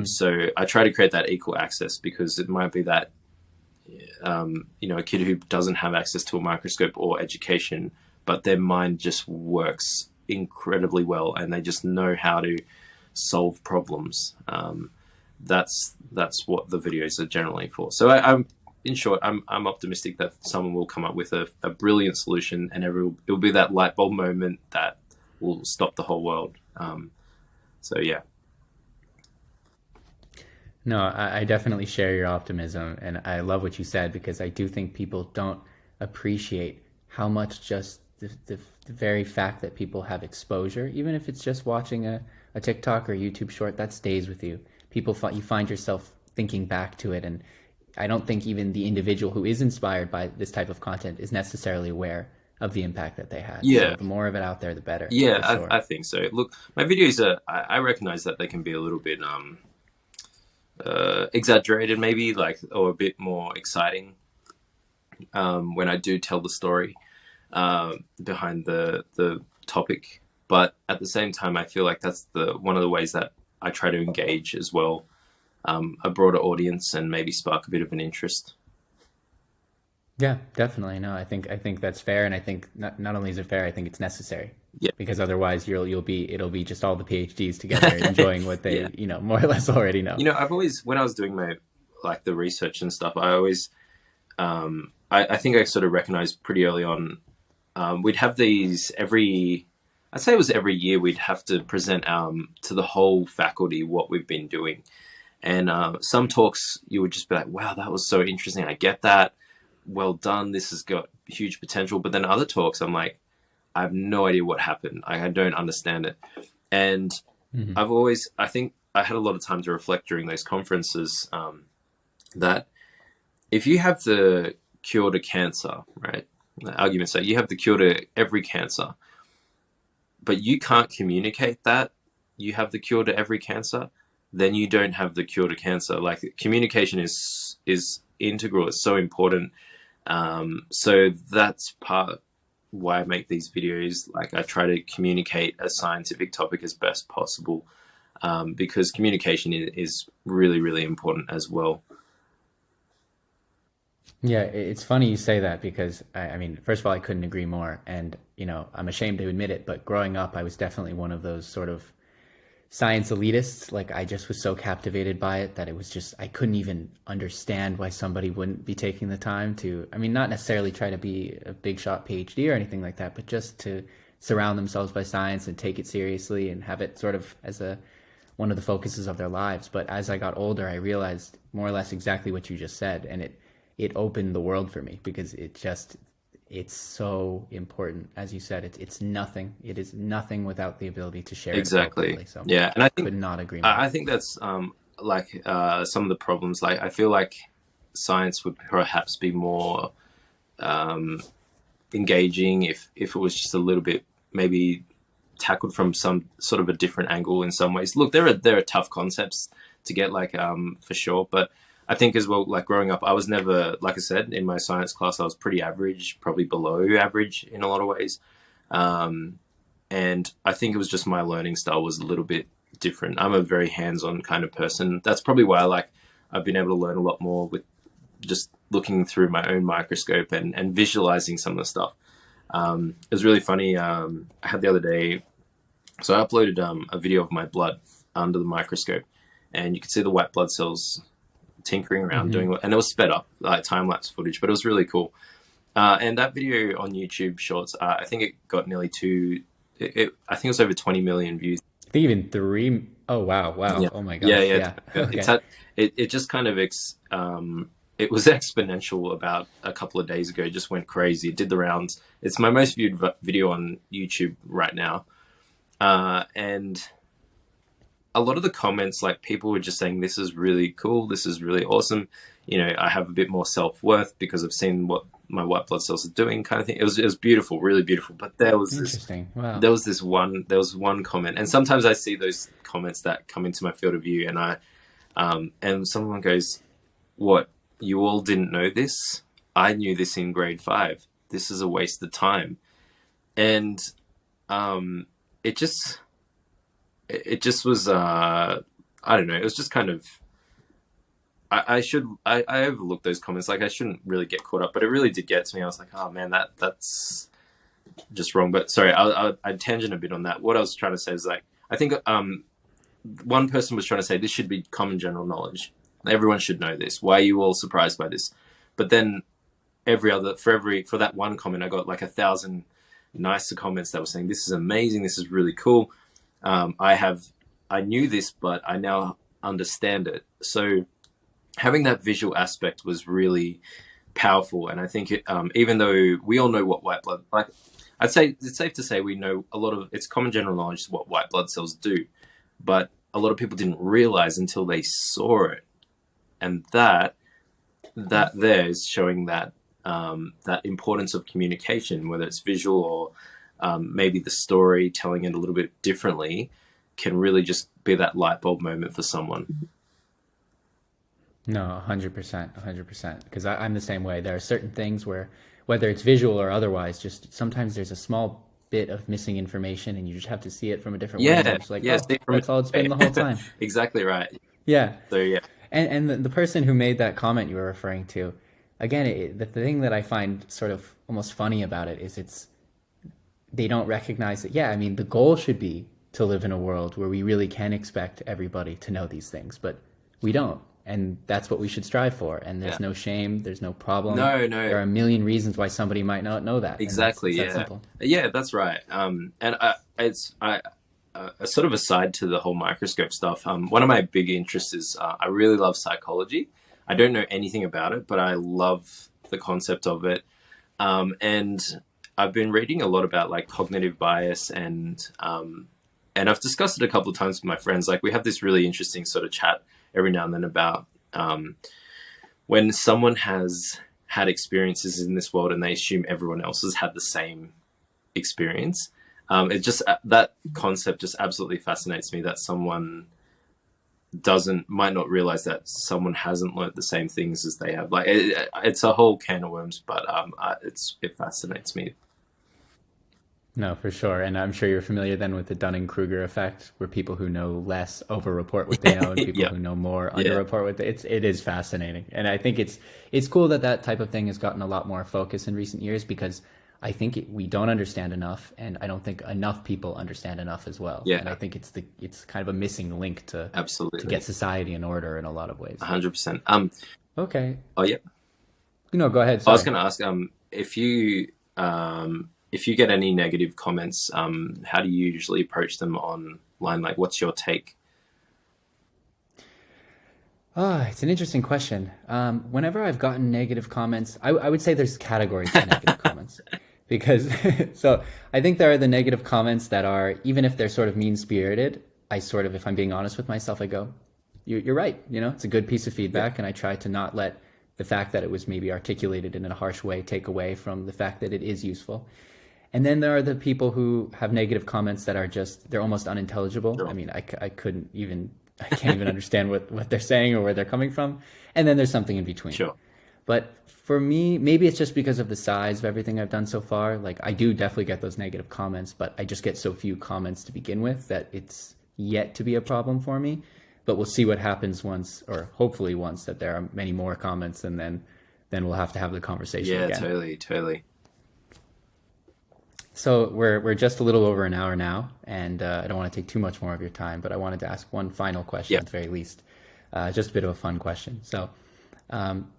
So I try to create that equal access, because it might be that, you know, a kid who doesn't have access to a microscope or education, but their mind just works incredibly well and they just know how to solve problems. That's what the videos are generally for. So I'm in short, I'm optimistic that someone will come up with a brilliant solution, and it'll be that light bulb moment that will stop the whole world. So yeah. No, I definitely share your optimism, and I love what you said, because I do think people don't appreciate how much just the very fact that people have exposure, even if it's just watching a TikTok or YouTube short, that stays with you. You find yourself thinking back to it, and I don't think even the individual who is inspired by this type of content is necessarily aware of the impact that they had. Yeah. So the more of it out there, the better. Yeah, for sure. I think so. Look, my videos I recognize that they can be a little bit exaggerated, maybe, like, or a bit more exciting when I do tell the story behind the topic. But at the same time, I feel like that's one of the ways that I try to engage as well, a broader audience, and maybe spark a bit of an interest. Yeah, definitely. No, I think that's fair, and I think not only is it fair, I think it's necessary. Yeah. Because otherwise it'll be just all the PhDs together enjoying what they more or less already know. I've always, when I was doing the research and stuff, I always I think I sort of recognized pretty early on, we'd have these I'd say it was every year, we'd have to present to the whole faculty what we've been doing. And some talks you would just be like, wow, that was so interesting. I get that. Well done. This has got huge potential. But then other talks, I'm like, I have no idea what happened. I don't understand it. And I think I had a lot of time to reflect during those conferences that if you have the cure to cancer, right? The argument say you have the cure to every cancer, but you can't communicate that you have the cure to every cancer, then you don't have the cure to cancer. Like, communication is integral. It's so important. So that's part why I make these videos. Like, I try to communicate a scientific topic as best possible, because communication is really, really important as well. Yeah, it's funny you say that, because I mean, first of all, I couldn't agree more. And, I'm ashamed to admit it, but growing up, I was definitely one of those sort of science elitists. Like, I just was so captivated by it that it was just, I couldn't even understand why somebody wouldn't be taking the time to, I mean, not necessarily try to be a big shot PhD or anything like that, but just to surround themselves by science and take it seriously and have it sort of as one of the focuses of their lives. But as I got older, I realized more or less exactly what you just said. And it opened the world for me, because it's so important. As you said, it is nothing without the ability to share exactly. It so yeah, and I could not agree more. I think that's some of the problems. Like, I feel like science would perhaps be more engaging if it was just a little bit maybe tackled from some sort of a different angle in some ways. Look, there are tough concepts to get, like, for sure, but I think as well, like, growing up, I was never, like I said, in my science class, I was pretty average, probably below average in a lot of ways. And I think it was just my learning style was a little bit different. I'm a very hands-on kind of person. That's probably why I've been able to learn a lot more with just looking through my own microscope and visualizing some of the stuff. It was really funny. I had the other day, so I uploaded a video of my blood under the microscope, and you could see the white blood cells tinkering around doing it, and it was sped up, like time-lapse footage, but it was really cool. And that video on YouTube Shorts, I think it got nearly I think it was over 20 million views. I think even 3. Oh wow. Yeah. Oh my gosh. Yeah. Okay. It just kind of it was exponential about a couple of days ago. It just went crazy. It did the rounds. It's my most viewed video on YouTube right now, and a lot of the comments, like, people were just saying, this is really cool, this is really awesome, I have a bit more self-worth because I've seen what my white blood cells are doing, kind of thing. It was beautiful, really beautiful. But there was one comment, and sometimes I see those comments that come into my field of view, and someone goes, what, you all didn't know this? I knew this in grade 5. This is a waste of time. And it just was, I don't know, it was just kind of, I overlooked those comments. Like, I shouldn't really get caught up, but it really did get to me. I was like, oh man, that's just wrong. But sorry, I tangent a bit on that. What I was trying to say is, like, I think one person was trying to say this should be common general knowledge. Everyone should know this. Why are you all surprised by this? But then for that one comment, I got like 1,000 nicer comments that were saying, this is amazing, this is really cool. I knew this, but I now understand it. So having that visual aspect was really powerful. And I think even though we all know what white blood, like I'd say it's safe to say we know a lot of, it's common general knowledge what white blood cells do, but a lot of people didn't realize until they saw it. And that there is showing that that importance of communication, whether it's visual or maybe the story, telling it a little bit differently, can really just be that light bulb moment for someone. No, 100%. Because I'm the same way. There are certain things where, whether it's visual or otherwise, just sometimes there's a small bit of missing information and you just have to see it from a different way. And it's like, that's all it's been the whole time. Exactly right. Yeah. So, yeah. And the person who made that comment you were referring to, again, the thing that I find sort of almost funny about it is they don't recognize that, I mean, the goal should be to live in a world where we really can expect everybody to know these things, but we don't. And that's what we should strive for. And there's no shame. There's no problem. No. There are a million reasons why somebody might not know that. Exactly. It's that simple. Yeah, that's right. And it's a sort of aside to the whole microscope stuff. One of my big interests is I really love psychology. I don't know anything about it, but I love the concept of it. And I've been reading a lot about like cognitive bias and I've discussed it a couple of times with my friends. Like we have this really interesting sort of chat every now and then about when someone has had experiences in this world and they assume everyone else has had the same experience. It just, that concept just absolutely fascinates me, that someone might not realize that someone hasn't learned the same things as they have. Like it's a whole can of worms, but it fascinates me. No, for sure. And I'm sure you're familiar then with the Dunning-Kruger effect, where people who know less over-report what they know and people who know more under-report what it is fascinating. And I think it's cool that type of thing has gotten a lot more focus in recent years, because I think we don't understand enough, and I don't think enough people understand enough as well. Yeah. And I think it's kind of a missing link to get society in order in a lot of ways. 100%. Okay. Oh, yeah. No, go ahead. Sorry. I was going to ask, if you get any negative comments, how do you usually approach them online? Like, what's your take? It's an interesting question. Whenever I've gotten negative comments, I would say there's categories of negative comments. Because, so I think there are the negative comments that are, even if they're sort of mean-spirited, if I'm being honest with myself, I go, you're right. It's a good piece of feedback. And I try to not let the fact that it was maybe articulated in a harsh way take away from the fact that it is useful. And then there are the people who have negative comments that are they're almost unintelligible. Sure. I mean, I can't even understand what they're saying or where they're coming from. And then there's something in between. Sure. But for me, maybe it's just because of the size of everything I've done so far. Like I do definitely get those negative comments, but I just get so few comments to begin with that it's yet to be a problem for me. But we'll see what happens once, or hopefully once, that there are many more comments, and then we'll have to have the conversation again. Yeah, totally. So we're just a little over an hour now, and I don't want to take too much more of your time, but I wanted to ask one final question at the very least. Just a bit of a fun question. So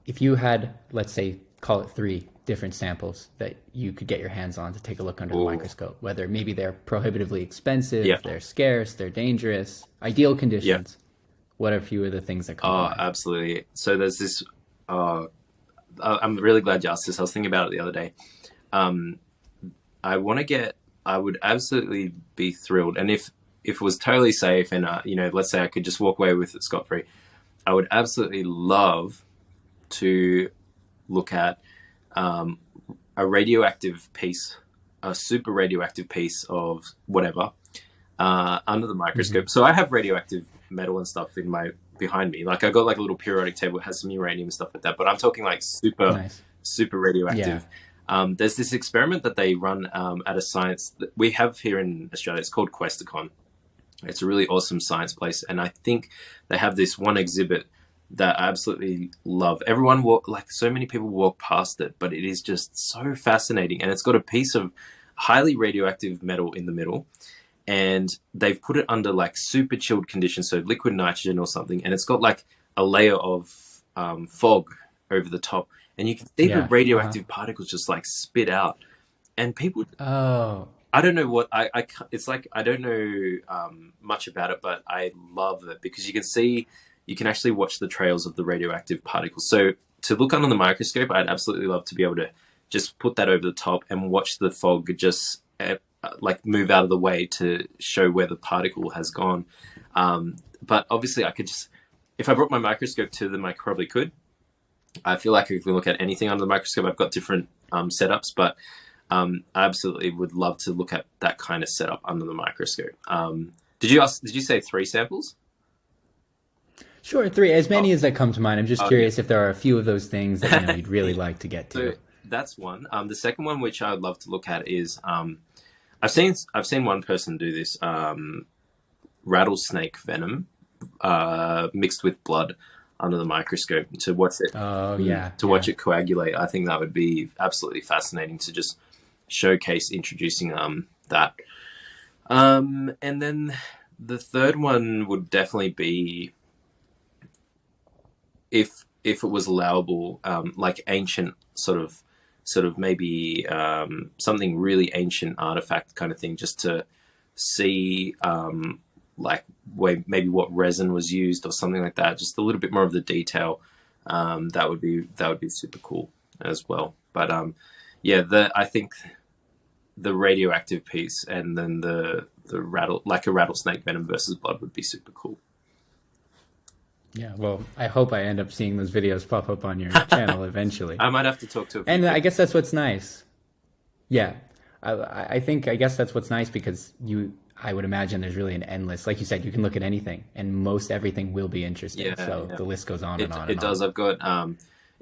if you had, let's say, call it 3 different samples that you could get your hands on to take a look under the microscope, whether maybe they're prohibitively expensive, they're scarce, they're dangerous, ideal conditions, what are a few of the things that come to mind? Absolutely. So there's this, I'm really glad you asked this. I was thinking about it the other day. I would absolutely be thrilled. And if it was totally safe and, let's say I could just walk away with it scot-free, I would absolutely love to look at a radioactive piece, a super radioactive piece of whatever, under the microscope. Mm-hmm. So I have radioactive metal and stuff behind me. Like I got like a little periodic table that has some uranium and stuff like that, but I'm talking like super radioactive. Yeah. There's this experiment that they run at a science that we have here in Australia. It's called Questacon. It's a really awesome science place. And I think they have this one exhibit that I absolutely love. So many people walk past it, but it is just so fascinating. And it's got a piece of highly radioactive metal in the middle. And they've put it under like super chilled conditions, so liquid nitrogen or something. And it's got like a layer of fog over the top. And you can see the radioactive particles just like spit out. and people, Oh, I don't know what it's like. I don't know much about it, but I love it because you can actually watch the trails of the radioactive particles. So to look under the microscope, I'd absolutely love to be able to just put that over the top and watch the fog just like move out of the way to show where the particle has gone. But obviously, I could just, if I brought my microscope to them, I probably could. I feel like if we look at anything under the microscope, I've got different setups, but I absolutely would love to look at that kind of setup under the microscope. Did you say 3 samples? sure. 3, as many as that come to mind. I'm just curious yeah. if there are a few of those things that you'd really like to get to. So that's one. The second one, which I would love to look at, is I've seen one person do this rattlesnake venom mixed with blood under the microscope to watch it. Oh yeah, watch it coagulate. I think that would be absolutely fascinating to just showcase introducing that. And then the third one would definitely be if it was allowable, like ancient sort of maybe something really ancient artifact kind of thing, just to see like maybe what resin was used or something like that. Just a little bit more of the detail. That would be super cool as well. But I think the radioactive piece and then the rattlesnake venom versus blood would be super cool. Yeah, well, I hope I end up seeing those videos pop up on your channel eventually. I might have to talk to a few And people. I guess that's what's nice. Yeah, I guess that's what's nice because I would imagine there's really an endless, like you said, you can look at anything and most everything will be interesting. Yeah, so yeah. the list goes on and on. It does. I've got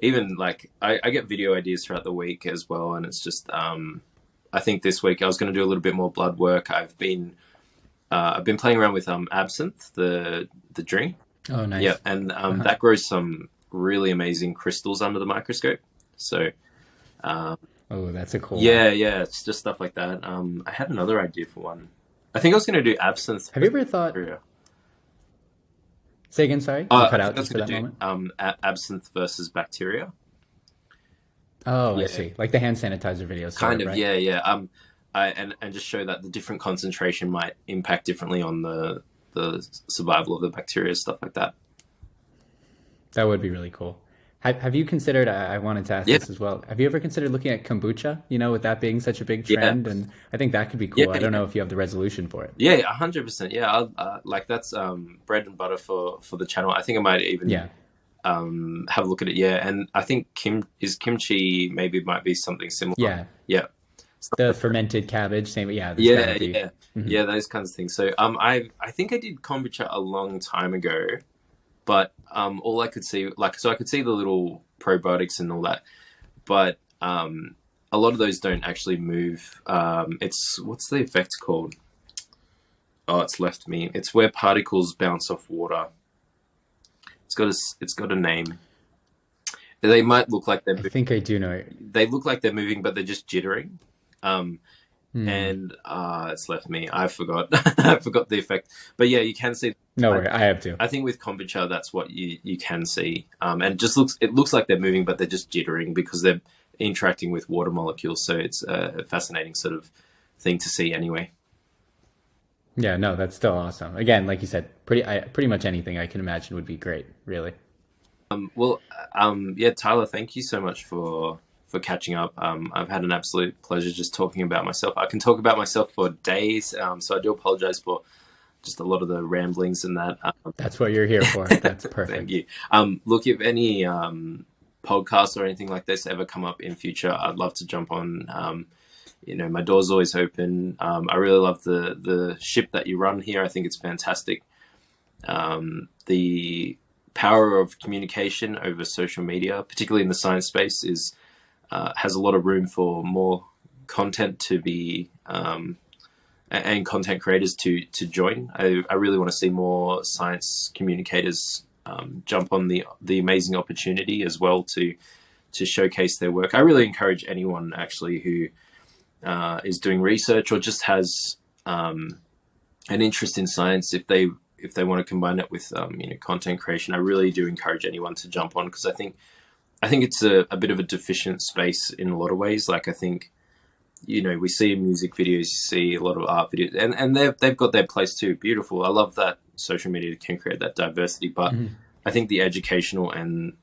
even like I get video ideas throughout the week as well, and it's just I think this week I was going to do a little bit more blood work. I've been playing around with absinthe, the drink. Oh, nice. Yeah, and that grows some really amazing crystals under the microscope. So, oh, that's a cool one. Yeah, it's just stuff like that. I had another idea for one. I think I was going to do absinthe. Have you ever thought? Bacteria. Say again, sorry. You cut out just for that moment. Absinthe versus bacteria. Oh, Yeah. I see. Like the hand sanitizer videos. Kind of, right? yeah. And just show that the different concentration might impact differently on the survival of the bacteria, stuff like that. That would be really cool. Have you considered, I wanted to ask this as well, have you ever considered looking at kombucha, with that being such a big trend? Yeah. And I think that could be cool. I don't know if you have the resolution for it. Yeah, 100%. Yeah, like that's bread and butter for the channel. I think I might even have a look at it. Yeah, and I think kimchi maybe might be something similar. Yeah. The fermented cabbage, same. Yeah. Yeah, those kinds of things. So I think I did kombucha a long time ago, but all I could see, I could see the little probiotics and all that, but a lot of those don't actually move. What's the effect called? Oh, it's left me. It's where particles bounce off water. It's got a name. They might look like they're moving. I think I do know it. They look like they're moving, but they're just jittering. And it's left me. I forgot. I forgot the effect. But yeah, you can see. No worry, I have to. I think with kombucha, that's what you can see. And it looks like they're moving, but they're just jittering because they're interacting with water molecules. So it's a fascinating sort of thing to see anyway. Yeah, no, that's still awesome. Again, like you said, pretty much anything I can imagine would be great, really. Tyler, thank you so much for catching up. I've had an absolute pleasure just talking about myself. I can talk about myself for days, so I do apologize for just a lot of the ramblings and that. That's what you're here for. That's perfect. Thank you. Look, if any podcasts or anything like this ever come up in future, I'd love to jump on. My door's always open. I really love the ship that you run here. I think it's fantastic. The power of communication over social media, particularly in the science space, has a lot of room for more content to be and content creators to join. I really want to see more science communicators jump on the amazing opportunity as well to showcase their work. I really encourage anyone actually who is doing research or just has an interest in science, if they want to combine it with content creation. I really do encourage anyone to jump on, because I think it's a bit of a deficient space in a lot of ways. Like I think we see music videos, you see a lot of art videos, and they've got their place too. Beautiful. I love that social media can create that diversity, but I think the educational and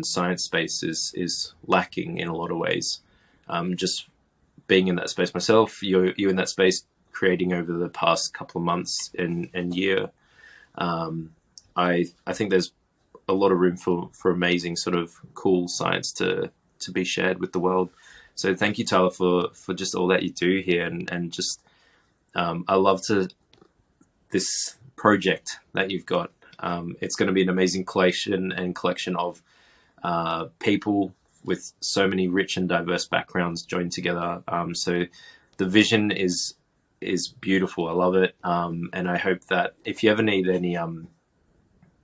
science space is lacking in a lot of ways. Just being in that space myself, you in that space, creating over the past couple of months and year. I think there's a lot of room for amazing sort of cool science to be shared with the world. So thank you, Tyler, for just all that you do here, and just I love this project that you've got. It's going to be an amazing collection of people with so many rich and diverse backgrounds joined together. So the vision is beautiful. I love it, and I hope that if you ever need any,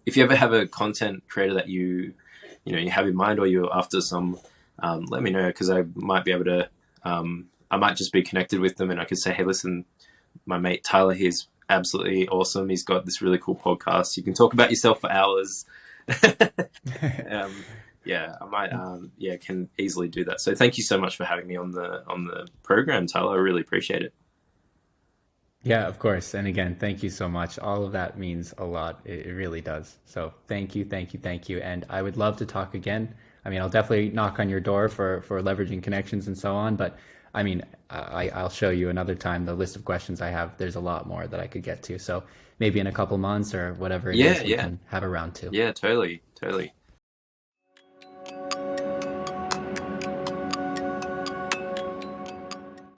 if you ever have a content creator that you have in mind, or you're after some. Let me know, because I might be able to, I might just be connected with them, and I could say, hey, listen, my mate Tyler here's absolutely awesome. He's got this really cool podcast. You can talk about yourself for hours. Yeah, I might, can easily do that. So thank you so much for having me on the program, Tyler. I really appreciate it. Yeah, of course. And again, thank you so much. All of that means a lot. It really does. So thank you. And I would love to talk again. I mean, I'll definitely knock on your door for leveraging connections and so on. But I mean, I'll show you another time the list of questions I have. There's a lot more that I could get to. So maybe in a couple months or whatever it is, we can have a round two. Yeah, totally.